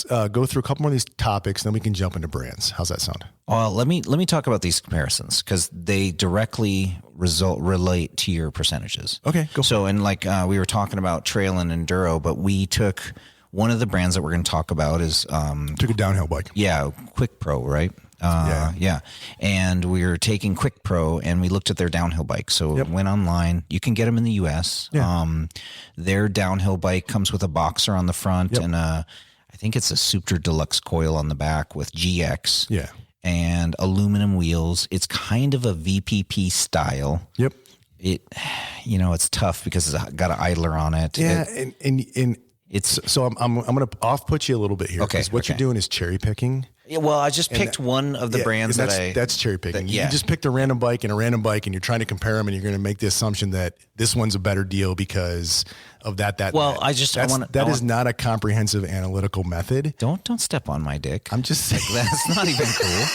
go through a couple more of these topics, then we can jump into brands. How's that sound? Well, let me talk about these comparisons because they directly relate to your percentages. Okay, go. So, and like we were talking about trail and enduro, but we took one of the brands that we're going to talk about is took a downhill bike. Yeah, Quick Pro, right? Yeah. And we were taking Quick Pro and we looked at their downhill bike. So it went online. You can get them in the US. Yeah. Their downhill bike comes with a boxer on the front and I think it's a Super Deluxe coil on the back with GX. Yeah. And aluminum wheels. It's kind of a VPP style. Yep. It's tough because it's got an idler on it. Yeah. And it's, so I'm going to off put you a little bit here. Okay. What you're doing is cherry picking. Yeah, well, I just picked one of the brands that's cherry picking. You just picked a random bike and you're trying to compare them and you're going to make the assumption that this one's a better deal because of that. Well, that is not a comprehensive analytical method. Don't step on my dick. I'm just saying that's not even cool.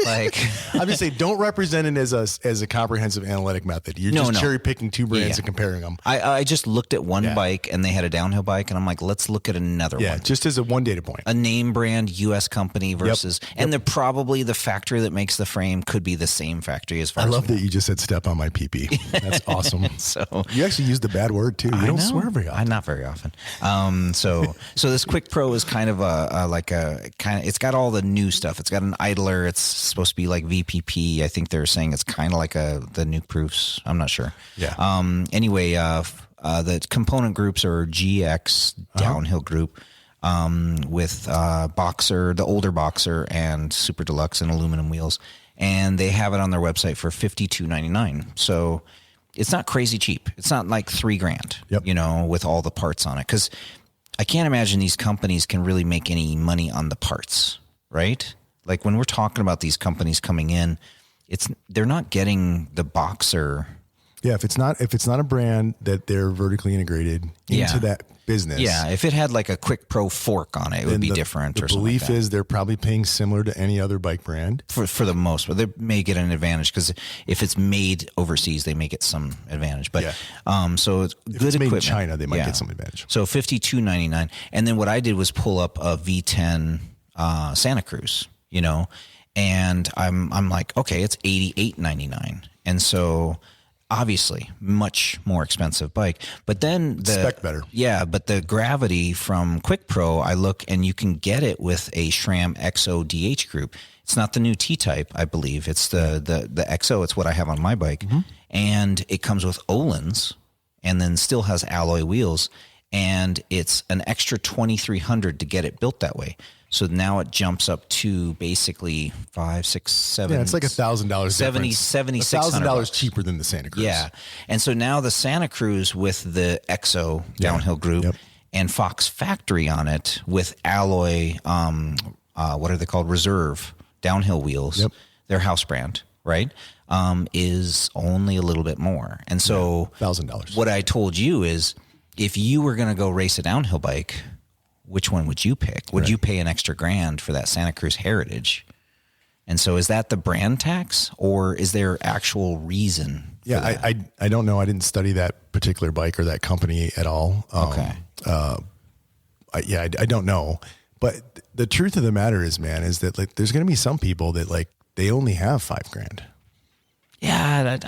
Like I'm just saying, don't represent it as a comprehensive analytic method. You're just cherry picking two brands and comparing them. I just looked at one bike and they had a downhill bike, and I'm like, let's look at another one. Yeah, just as one data point. A name brand U.S. company versus, and they're probably the factory that makes the frame could be the same factory as far as. I love that you just said step on my pee-pee. That's awesome. So you actually used the bad word too. You don't swear very often. Not very often. So this Quick Pro is kind of it's got all the new stuff. It's got an idler. It's supposed to be like VPP. I think they're saying it's kind of like the Nuke Proofs. I'm not sure. Yeah. Anyway, the component groups are GX downhill group with Boxer, the older Boxer, and Super Deluxe and aluminum wheels, and they have it on their website for $52.99. So it's not crazy cheap. It's not like $3,000. With all the parts on it, because I can't imagine these companies can really make any money on the parts, right? Like when we're talking about these companies coming in, they're not getting the Boxer. Yeah, if it's not a brand that they're vertically integrated into that business. Yeah, if it had like a Quick Pro fork on it, it would be different. The belief is they're probably paying similar to any other bike brand for the most, but they may get an advantage because if it's made overseas, they may get some advantage. But so it's if good it's made equipment. in China, they might get some advantage. So $52.99, and then what I did was pull up a V10 Santa Cruz. And I'm like, okay, it's $88.99. And so obviously much more expensive bike, but then spec better. Yeah. But the Gravity from Quick Pro, I look and you can get it with a SRAM XO DH group. It's not the new T-type, I believe. It's the XO. It's what I have on my bike. Mm-hmm. And it comes with Öhlins and then still has alloy wheels. And it's an extra $2,300 to get it built that way. So now it jumps up to basically $500, $600, $700. Yeah, it's like $1,000. $7,600 cheaper than the Santa Cruz. Yeah, and so now the Santa Cruz with the XO downhill group and Fox Factory on it with alloy, what are they called? Reserve downhill wheels. Yep. Their house brand, right? Is only a little bit more. And so $1,000. What I told you is, if you were going to go race a downhill bike, which one would you pick? Would you pay an extra $1,000 for that Santa Cruz Heritage? And so is that the brand tax or is there actual reason? Yeah, I don't know. I didn't study that particular bike or that company at all. Okay. I don't know. But the truth of the matter is, man, is that like there's going to be some people that like they only have $5,000. Yeah,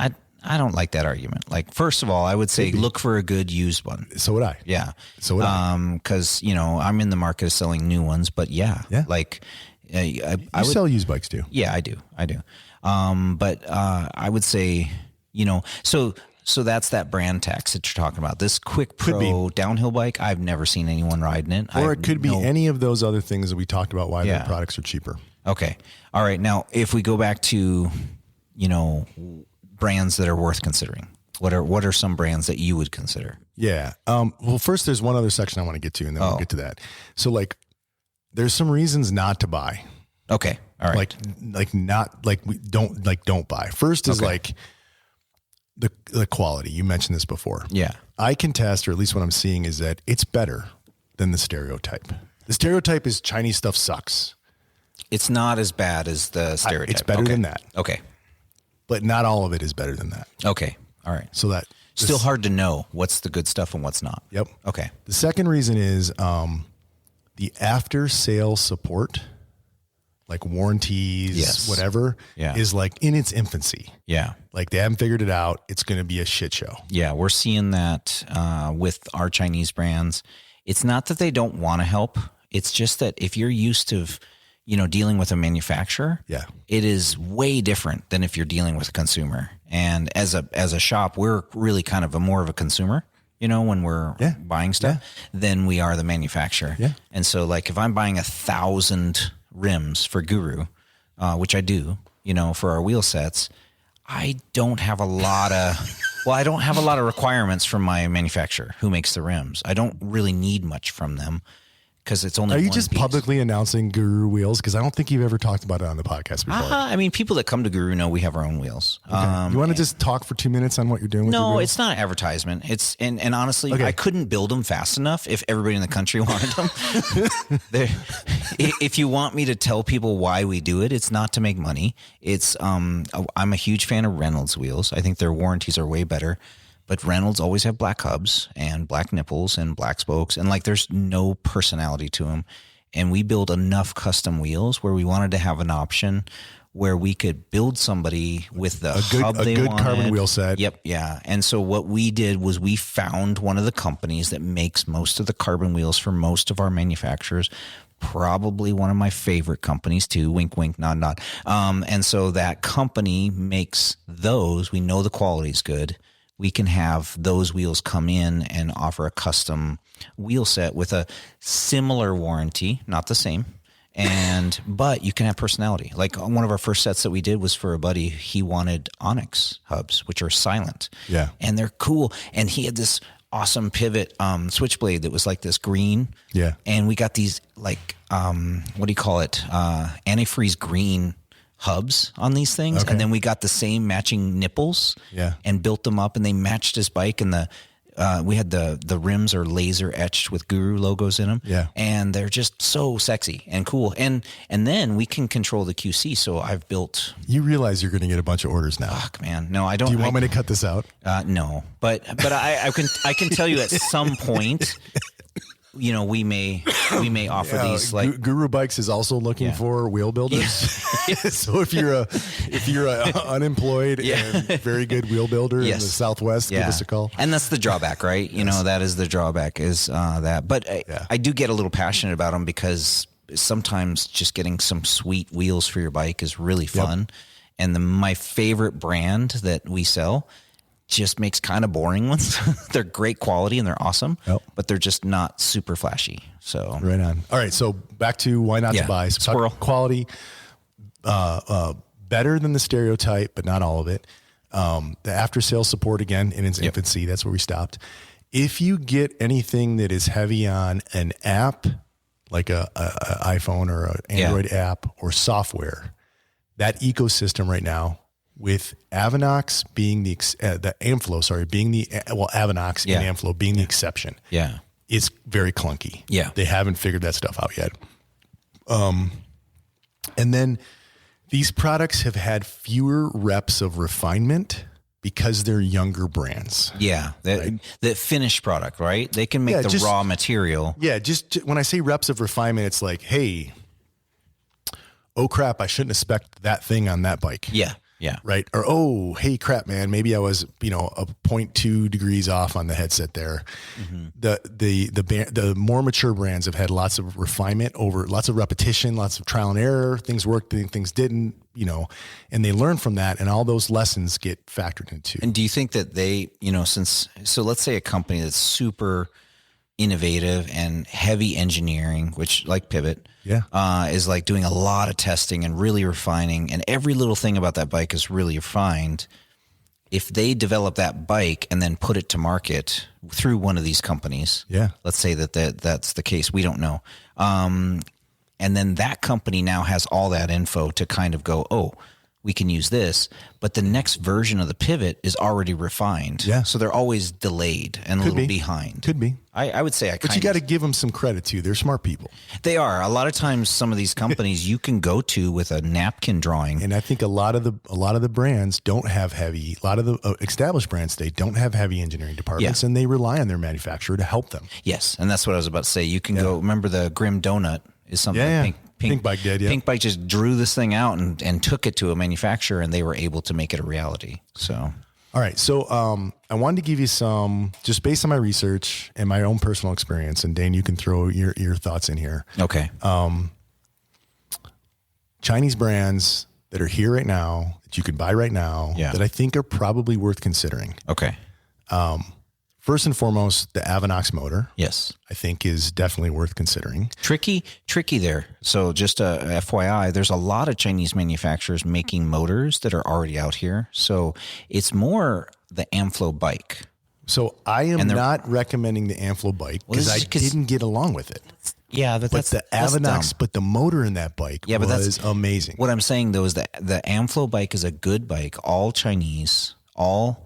I don't like that argument. Like, first of all, I would say look for a good used one. So would I. Yeah. So would I. Because, I'm in the market of selling new ones, but like I would sell used bikes too. Yeah, I do. But I would say, so that's that brand tax that you're talking about. This Quick Pro downhill bike, I've never seen anyone riding it. Or it could be any of those other things that we talked about why their products are cheaper. Okay. All right. Now, if we go back to, brands that are worth considering, what are some brands that you would consider? Yeah. Well, first there's one other section I want to get to, and then we'll get to that. So like, there's some reasons not to buy. Okay. All right. Don't buy. First is like the quality. You mentioned this before. Yeah. I can test, or at least what I'm seeing is that it's better than the stereotype. The stereotype is Chinese stuff sucks. It's not as bad as the stereotype. It's better than that. Okay. But not all of it is better than that. Okay. All right. So that still hard to know what's the good stuff and what's not. Yep. Okay. The second reason is the after sale support, like warranties, whatever, is like in its infancy. Yeah. Like they haven't figured it out. It's going to be a shit show. Yeah. We're seeing that with our Chinese brands. It's not that they don't want to help. It's just that if you're used to, dealing with a manufacturer, it is way different than if you're dealing with a consumer. And as a shop, we're really kind of more of a consumer, when we're buying stuff than we are the manufacturer. Yeah. And so like if I'm buying 1,000 rims for Guru, which I do, for our wheel sets, I don't have a lot of requirements from my manufacturer who makes the rims. I don't really need much from them because it's only. Are you one just piece. publicly announcing Guru wheels? Because I don't think you've ever talked about it on the podcast before. I mean, people that come to Guru know we have our own wheels. Okay. You want to just talk for 2 minutes on what you're doing with your No, wheels? it's not advertisement. It's and honestly, I couldn't build them fast enough if everybody in the country wanted them. If you want me to tell people why we do it, it's not to make money. It's I'm a huge fan of Reynolds wheels. I think their warranties are way better. But Reynolds always have black hubs and black nipples and black spokes, and like there's no personality to them. And we build enough custom wheels where we wanted to have an option where we could build somebody with the hub they wanted. A good carbon wheel set. Yep, yeah. And so what we did was we found one of the companies that makes most of the carbon wheels for most of our manufacturers. Probably one of my favorite companies too. Wink, wink, nod, nod. And so that company makes those. We know the quality's good. We can have those wheels come in and offer a custom wheel set with a similar warranty, not the same. But you can have personality. Like one of our first sets that we did was for a buddy. He wanted Onyx hubs, which are silent. Yeah. And they're cool. And he had this awesome pivot switchblade that was like this green. Yeah. And we got these like, what do you call it? Antifreeze green hubs on these things. Okay. And then we got the same matching nipples and built them up, and they matched his bike. And we had the rims are laser etched with Guru logos in them. Yeah. And they're just so sexy and cool. And then we can control the QC. So I've built. You realize you're going to get a bunch of orders now. Fuck, man. No, I don't. Do you want me to cut this out? No, but I can tell you at some point, we may offer these like Guru Bikes is also looking for wheel builders. So if you're a unemployed and very good wheel builder in the Southwest, give us a call. And that's the drawback, right? That is the drawback is that. But I do get a little passionate about them because sometimes just getting some sweet wheels for your bike is really fun. Yep. And my favorite brand that we sell just makes kind of boring ones. They're great quality and they're awesome, but they're just not super flashy. So right on. All right. So back to why not to buy. So Squirrel quality, better than the stereotype, but not all of it. The after sales support again in its infancy. That's where we stopped. If you get anything that is heavy on an app, like a iPhone or an Android app or software, that ecosystem right now, with Avinox being the Amflow, being the Avinox and Amflow being the exception. Yeah. It's very clunky. Yeah. They haven't figured that stuff out yet. And then these products have had fewer reps of refinement because they're younger brands. Yeah. The finished product, right? They can make the raw material. Yeah. Just when I say reps of refinement, it's like, hey, oh crap, I shouldn't expect that thing on that bike. Yeah. Yeah. Right. Or, oh, hey, crap, man. Maybe I was, a 0.2 degrees off on the headset there. Mm-hmm. The more mature brands have had lots of refinement over lots of repetition, lots of trial and error. Things worked, things didn't, and they learn from that. And all those lessons get factored into. And do you think that they, so let's say a company that's super innovative and heavy engineering, which like Pivot, is like doing a lot of testing and really refining, and every little thing about that bike is really refined. If they develop that bike and then put it to market through one of these companies, let's say that's the case. We don't know. And then that company now has all that info to kind of go, oh, we can use this, but the next version of the pivot is already refined. Yeah. So they're always delayed and a little behind. Could be. I would say But you got to give them some credit too. They're smart people. They are. A lot of times some of these companies you can go to with a napkin drawing. And I think a lot of the brands don't have heavy, a lot of the established brands, they don't have heavy engineering departments and they rely on their manufacturer to help them. Yes. And that's what I was about to say. You can go, remember the Grim Donut is something Pink Bike did, yeah. Pink Bike just drew this thing out and took it to a manufacturer, and they were able to make it a reality. So, all right. So I wanted to give you some, just based on my research and my own personal experience, and Dane, you can throw your thoughts in here. Okay. Chinese brands that are here right now, that you can buy right now, that I think are probably worth considering. Okay. First and foremost, the Avinox motor. Yes. I think is definitely worth considering. Tricky there. So just a FYI, there's a lot of Chinese manufacturers making motors that are already out here. So it's more the Amflow bike. So I am not recommending the Amflow bike because I didn't get along with it. Yeah, but the Avinox, but the motor in that bike was amazing. What I'm saying though is that the Amflow bike is a good bike, all Chinese, all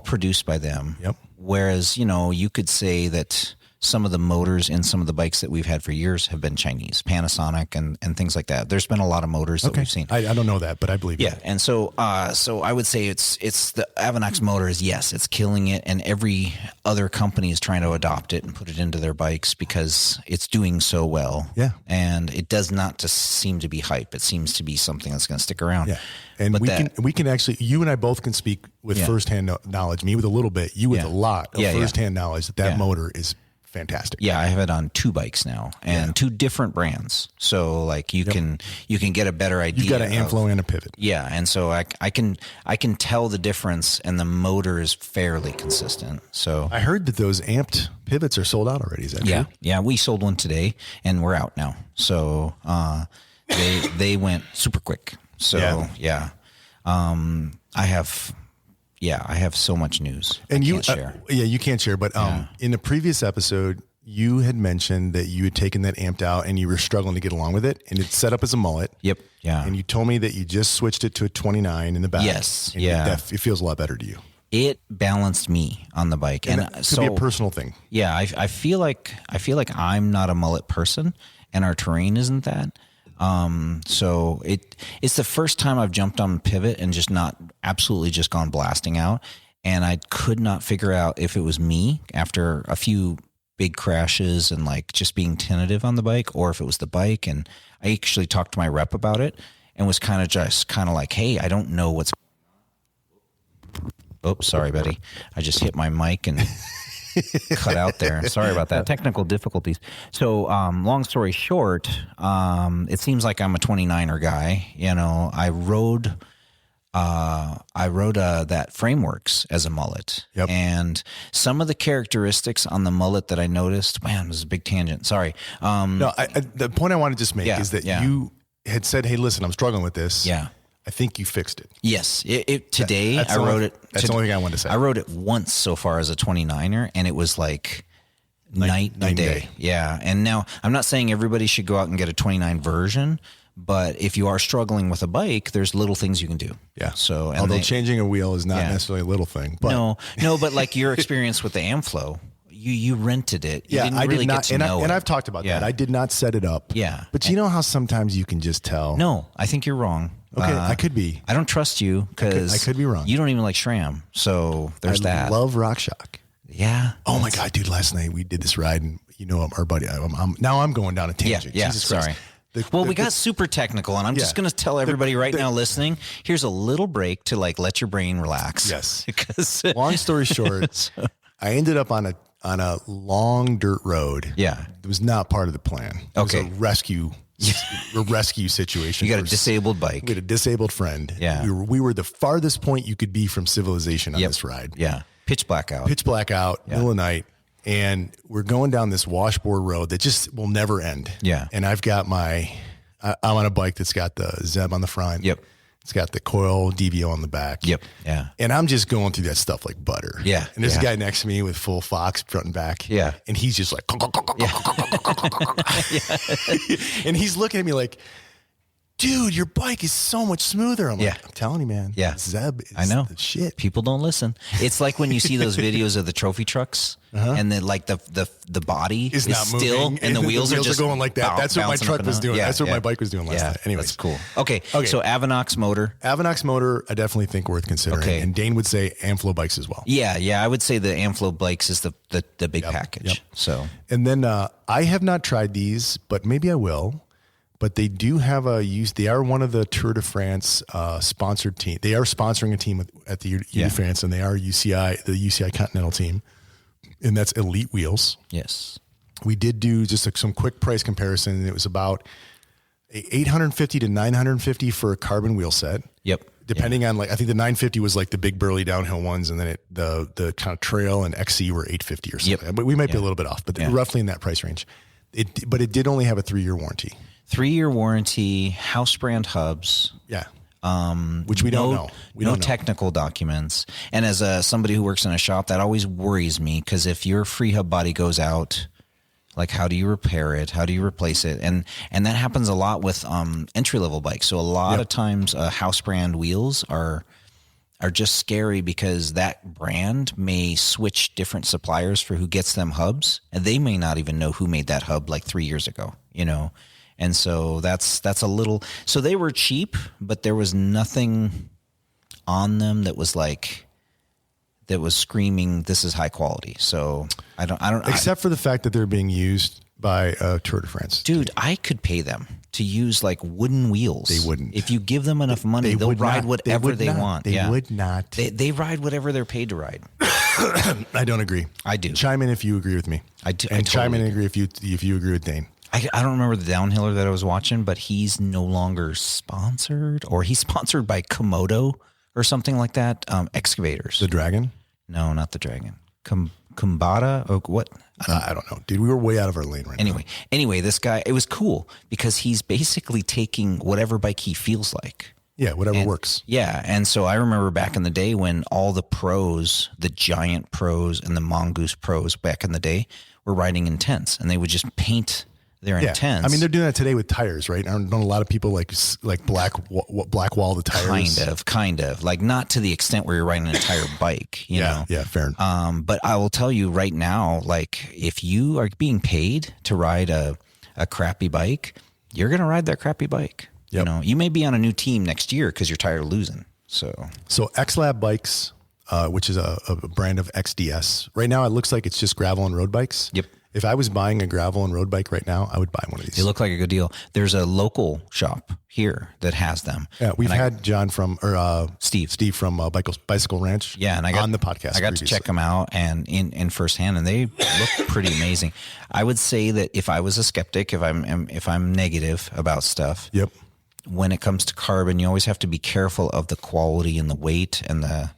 produced by them. Yep. Whereas, you could say that some of the motors in some of the bikes that we've had for years have been Chinese, Panasonic and things like that. There's been a lot of motors that we've seen. I don't know that, but I believe it. And so I would say it's the Avinox motor is, yes, it's killing it. And every other company is trying to adopt it and put it into their bikes because it's doing so well. Yeah. And it does not just seem to be hype. It seems to be something that's going to stick around. Yeah. And we can actually, you and I both can speak with firsthand knowledge, me with a little bit, you with a lot of firsthand knowledge that motor is fantastic. Yeah, I have it on 2 bikes now and 2 different brands. So like you can get a better idea. You've got an Amflow and a pivot. Yeah, and so I can tell the difference, and the motor is fairly consistent. So I heard that those amped pivots are sold out already. Is that true? Yeah, we sold one today and we're out now. So they went super quick. So I have so much news. And I can't share. You can't share. But in a previous episode, you had mentioned that you had taken that amped out and you were struggling to get along with it, and it's set up as a mullet. Yep. Yeah. And you told me that you just switched it to a 29 in the back. Yes. And it feels a lot better to you. It balanced me on the bike, and it could be a personal thing. Yeah, I feel like I'm not a mullet person, and our terrain isn't that. So it's the first time I've jumped on pivot and just not absolutely just gone blasting out. And I could not figure out if it was me after a few big crashes and like just being tentative on the bike, or if it was the bike. And I actually talked to my rep about it and was kind of like, hey, I don't know what's. Oh, sorry, buddy. I just hit my mic and cut out there. Sorry about that. Technical difficulties. So, long story short, it seems like I'm a 29er guy. I rode that Frameworks as a mullet. Yep. And some of the characteristics on the mullet that I noticed, man, this is a big tangent. Sorry. No, the point I want to just make is that you had said, hey, listen, I'm struggling with this. Yeah. I think you fixed it. Yes. Today I rode it. That's the only thing I wanted to say. I rode it once so far as a 29er, and it was like night and day. Yeah. And now I'm not saying everybody should go out and get a 29 version, but if you are struggling with a bike, there's little things you can do. Yeah. So, although changing a wheel is not necessarily a little thing, but no, but like your experience with the Amflow, you rented it. You didn't really get to know it. And I've talked about that. I did not set it up. Yeah. But you know how sometimes you can just tell. No, I think you're wrong. Okay, I could be. I don't trust you because I could be wrong. You don't even like SRAM, so there's that. I love RockShox. Yeah. Oh my God, dude! Last night we did this ride, and our buddy. Now I'm going down a tangent. Yeah. Jesus Christ. Sorry. We got super technical, and I'm just going to tell everybody now listening. Here's a little break to let your brain relax. Yes. Because long story short, I ended up on a long dirt road. Yeah. It was not part of the plan. It was a rescue situation. You got a disabled bike. We had a disabled friend. Yeah. We were the farthest point you could be from civilization on this ride. Yeah. Pitch black out, middle of the night. And we're going down this washboard road that just will never end. Yeah. And I've got I'm on a bike that's got the Zeb on the front. Yep. It's got the coil DVO on the back. Yep. Yeah. And I'm just going through that stuff like butter. Yeah. And there's a guy next to me with full Fox front and back. Yeah. And he's just like, and he's looking at me like, dude, your bike is so much smoother. I'm like, I'm telling you, man. Yeah. Zeb is I know. the shit. People don't listen. It's like when you see those videos of the trophy trucks and then like the body is not still moving, and the wheels are just going like that. That's what my truck was doing. That's what my bike was doing last night. Anyways. That's cool. Okay. So Avinox motor. Avinox motor, I definitely think worth considering. Okay. And Dane would say Amflow bikes as well. Yeah. Yeah. I would say the Amflow bikes is the big package. Yep. So, and then I have not tried these, but maybe I will. But they do have they are one of the Tour de France sponsored team. They are sponsoring a team at the U France, and they are the UCI Continental team. And that's Elite Wheels. Yes. We did do just some quick price comparison. It was about $850 to $950 for a carbon wheel set. Yep. Depending on I think the 950 was like the big burly downhill ones, and then the kind of trail and XC were $850 or something. Yep. But we might be a little bit off, but roughly in that price range. But it did only have a 3-year warranty. 3-year warranty, house brand hubs. Yeah. Which we don't know. We don't know. Technical documents. And as somebody who works in a shop, that always worries me, because if your free hub body goes out, like, how do you repair it? How do you replace it? And that happens a lot with entry level bikes. So a lot of times house brand wheels are just scary, because that brand may switch different suppliers for who gets them hubs, and they may not even know who made that hub like 3 years ago, And so that's a little, so they were cheap, but there was nothing on them that was screaming, this is high quality. So I don't, except for the fact that they're being used by Tour de France. Dude, I could pay them to use like wooden wheels. They wouldn't. If you give them enough money, they'll ride whatever they want. They would not. They ride whatever they're paid to ride. I don't agree. I do. Chime in if you agree with me. I do. And chime in and agree if you agree with Dane. I don't remember the downhiller that I was watching, but he's no longer sponsored, or he's sponsored by Komodo or something like that. Excavators. The Dragon? No, not the Dragon. Kumbada or what? I don't know, dude. We were way out of our lane right now. Anyway, this guy, it was cool because he's basically taking whatever bike he feels like. Yeah, whatever works. Yeah, and so I remember back in the day when all the pros, the Giant pros and the Mongoose pros back in the day, were riding in tents, and they would just paint their intents. I mean, they're doing that today with tires, right? Don't a lot of people like black wall the tires? Kind of, like not to the extent where you're riding an entire bike, you know? Yeah, fair. But I will tell you right now, like if you are being paid to ride a crappy bike, you're going to ride that crappy bike. Yep. You know, you may be on a new team next year because you're tired of losing. So XLab Bikes, which is a brand of XDS. Right now, it looks like it's just gravel and road bikes. Yep. If I was buying a gravel and road bike right now, I would buy one of these. They look like a good deal. There's a local shop here that has them. Yeah, we've had John Steve from Bicycle Ranch. Yeah, and I got on the podcast. I got to check them out and in firsthand, and they look pretty amazing. I would say that if I was a skeptic, if I'm negative about stuff, yep. When it comes to carbon, you always have to be careful of the quality and the weight and the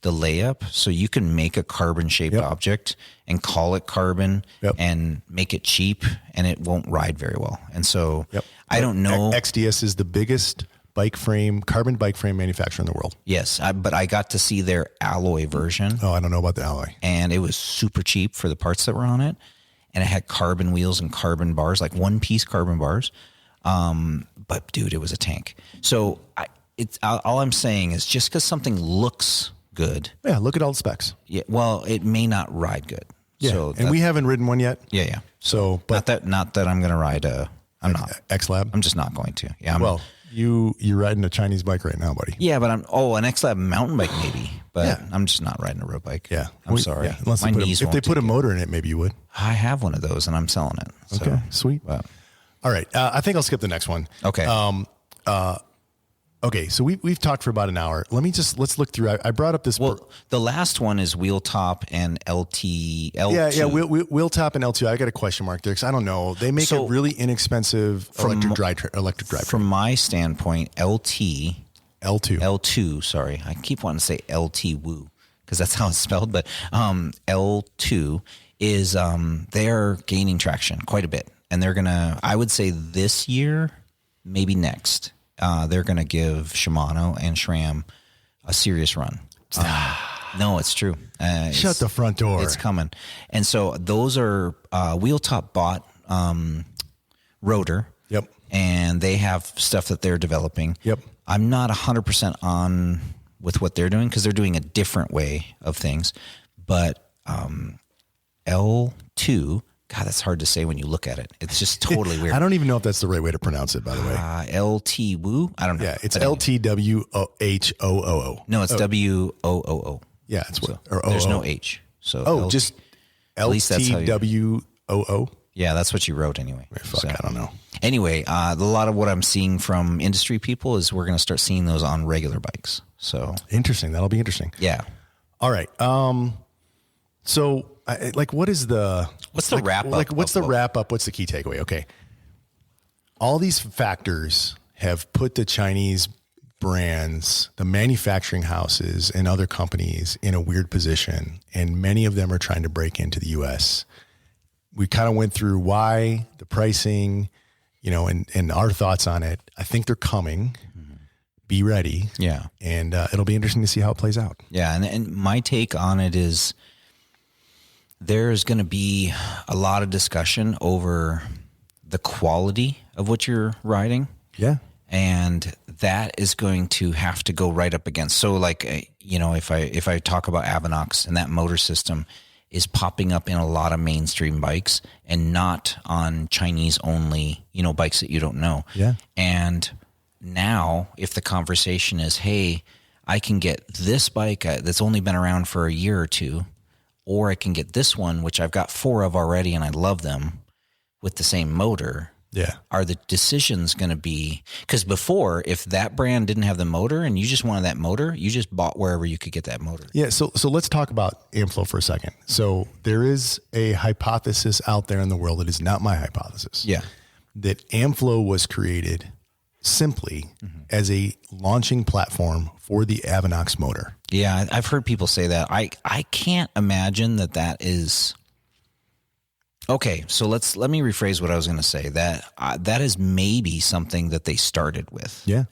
layup. So you can make a carbon shaped object and call it carbon and make it cheap, and it won't ride very well. And so I don't know. XDS is the biggest carbon bike frame manufacturer in the world. Yes. But I got to see their alloy version. Oh, I don't know about the alloy. And it was super cheap for the parts that were on it. And it had carbon wheels and carbon bars, like one piece carbon bars. But dude, it was a tank. So all I'm saying is just because something looks good. Yeah, look at all the specs. Yeah, well, it may not ride good. Yeah, so and we haven't ridden one yet. Yeah. So, but not that I'm going to ride I'm not XLab. I'm just not going to. Yeah. You're riding a Chinese bike right now, buddy. Yeah, but an XLab mountain bike maybe, but I'm just not riding a road bike. Yeah, I'm sorry. Yeah. Unless if they put a motor in it, maybe you would. I have one of those, and I'm selling it. So. Okay, sweet. All right, I think I'll skip the next one. Okay. Okay, so we've talked for about an hour. Let's look through. I brought up this. Well, the last one is wheel top and L-TWOO. Yeah, wheel top and L-TWOO. I got a question mark there because I don't know. They make a really inexpensive electric drive. From my standpoint, L-TWOO. Sorry, I keep wanting to say L-TWOO because that's how it's spelled. But L-TWOO is they're gaining traction quite a bit, and they're gonna. I would say this year, maybe next. they're going to give Shimano and SRAM a serious run. No, it's true. Shut the front door. It's coming. And so those are Wheeltop bought Rotor. Yep. And they have stuff that they're developing. Yep. I'm not 100% on with what they're doing because they're doing a different way of things. But L-TWOO, God, that's hard to say when you look at it. It's just totally weird. I don't even know if that's the right way to pronounce it, by the way. L-TWOO? I don't know. Yeah, it's L-TWOO. No, it's W-O-O-O. Yeah, it's what. So there's no H. So just at least that's how L-TWOO? Yeah, that's what you wrote anyway. Fuck, so, I don't know. Anyway, a lot of what I'm seeing from industry people is we're going to start seeing those on regular bikes. So interesting. That'll be interesting. Yeah. All right. So what's the wrap up? Like, what's the wrap up? What's the key takeaway? Okay. All these factors have put the Chinese brands, the manufacturing houses and other companies in a weird position. And many of them are trying to break into the US. We kind of went through why, the pricing, and our thoughts on it. I think they're coming. Be ready. Yeah. And it'll be interesting to see how it plays out. Yeah. And my take on it is there's going to be a lot of discussion over the quality of what you're riding. Yeah. And that is going to have to go right up against. So if I talk about Avinox and that motor system is popping up in a lot of mainstream bikes and not on Chinese only, bikes that you don't know. Yeah. And now if the conversation is, hey, I can get this bike that's only been around for a year or two, or I can get this one, which I've got 4 of already and I love them with the same motor. Yeah. Are the decisions going to be, because before, if that brand didn't have the motor and you just wanted that motor, you just bought wherever you could get that motor. Yeah. So let's talk about Amflow for a second. So there is a hypothesis out there in the world that is not my hypothesis. Yeah. That Amflow was created simply as a launching platform for the Avinox motor. Yeah. I've heard people say that. I can't imagine that is. Okay, so let me rephrase what I was going to say. That is maybe something that they started with. Yeah.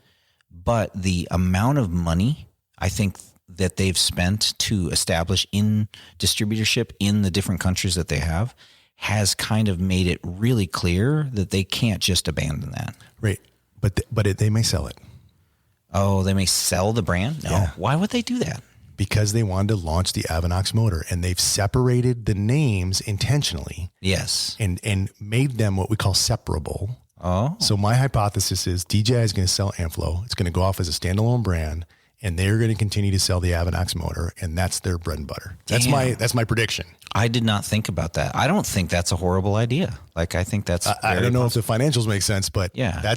But the amount of money I think that they've spent to establish in distributorship in the different countries that they have has kind of made it really clear that they can't just abandon that. Right. But they may sell it. Oh, they may sell the brand? No. Yeah. Why would they do that? Because they wanted to launch the Avinox motor, and they've separated the names intentionally. Yes. And made them what we call separable. Oh. So my hypothesis is DJI is going to sell Amflow. It's going to go off as a standalone brand, and they're going to continue to sell the Avinox motor, and that's their bread and butter. That's my prediction. I did not think about that. I don't think that's a horrible idea. Like, I think that's I don't know if the financials make sense, but yeah,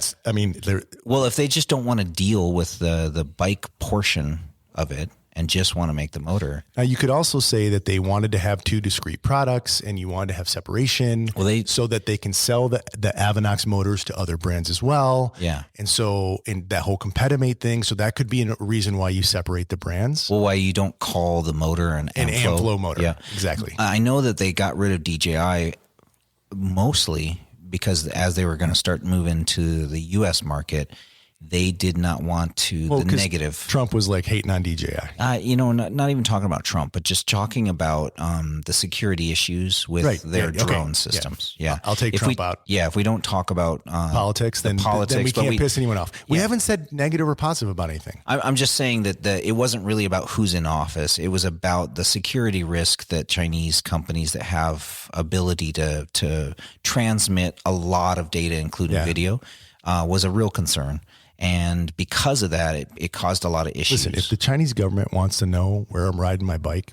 well, if they just don't want to deal with the bike portion of it and just want to make the motor. Now, you could also say that they wanted to have 2 discrete products and you wanted to have separation so that they can sell the Avinox motors to other brands as well. Yeah. And so in that whole competitive thing, so that could be a reason why you separate the brands. Well, why you don't call the motor an Amflow motor. Yeah, exactly. I know that they got rid of DJI mostly because as they were going to start moving to the U.S. market, they did not want to the negative. Trump was like hating on DJI. Not even talking about Trump, but just talking about the security issues with their drone systems. Yeah. I'll take Trump out. Yeah. If we don't talk about politics, then we can't piss anyone off. We haven't said negative or positive about anything. I'm just saying that it wasn't really about who's in office. It was about the security risk that Chinese companies that have ability to transmit a lot of data, including video, was a real concern. And because of that, it caused a lot of issues. Listen, if the Chinese government wants to know where I'm riding my bike,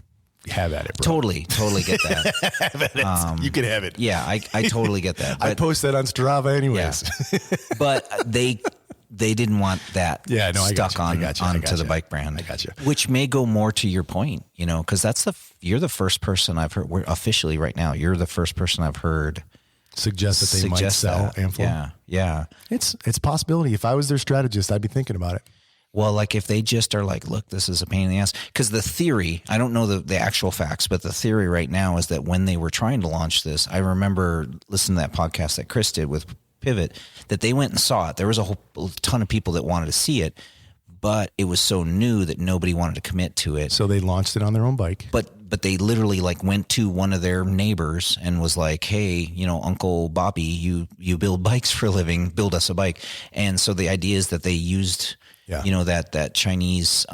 have at it, bro. Totally get that. Have at it. You can have it. Yeah, I totally get that. But I post that on Strava anyways. Yeah. But they didn't want that stuck onto the bike brand. I got you. Which may go more to your point, because you're the first person I've heard. We're officially right now. You're the first person I've heard suggest that they might sell Amflow. Yeah. It's a possibility. If I was their strategist, I'd be thinking about it. Well, like if they just are like, look, this is a pain in the ass. Because the theory, I don't know the actual facts, but the theory right now is that when they were trying to launch this, I remember listening to that podcast that Chris did with pivot that they went and saw it. There was a ton of people that wanted to see it, but it was so new that nobody wanted to commit to it. So they launched it on their own bike. But they literally like went to one of their neighbors and was like, hey, you know, Uncle Bobby, you build bikes for a living, build us a bike. And so the idea is that they used, you know, that Chinese,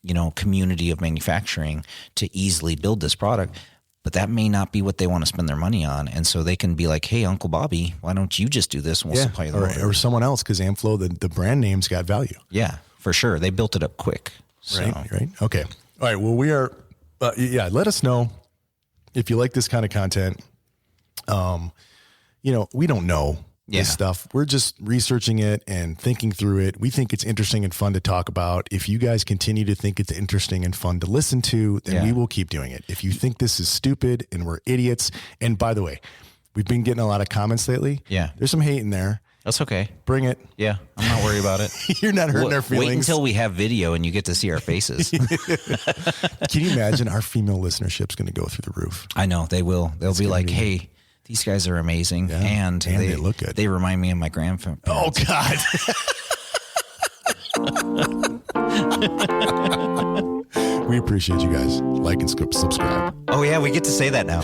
you know, community of manufacturing to easily build this product. But that may not be what they want to spend their money on. And so they can be like, hey, Uncle Bobby, why don't you just do this and we'll supply the or someone else, because Amflow, the brand name's got value. Yeah, for sure. They built it up quick. So. Right. Okay. All right. Well, we are, let us know if you like this kind of content. You know, we don't know this stuff. We're just researching it and thinking through it. We think it's interesting and fun to talk about. If you guys continue to think it's interesting and fun to listen to, then we will keep doing it. If you think this is stupid and we're idiots, and by the way, we've been getting a lot of comments lately. Yeah. There's some hate in there. That's okay. Bring it. Yeah, I'm not worried about it. You're not hurting our feelings. Wait until we have video and you get to see our faces. Can you imagine our female listenership's going to go through the roof? I know they will. They'll be like, hey, these guys are amazing. Yeah. And they look good. They remind me of my grandparents. Oh, God. We appreciate you guys. Like and subscribe. Oh, yeah, we get to say that now.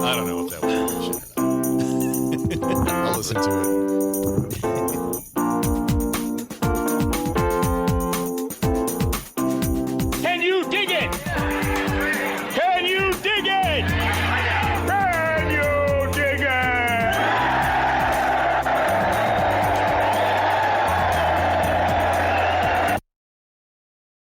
I don't know if that was bullshit or not. I'll listen to it.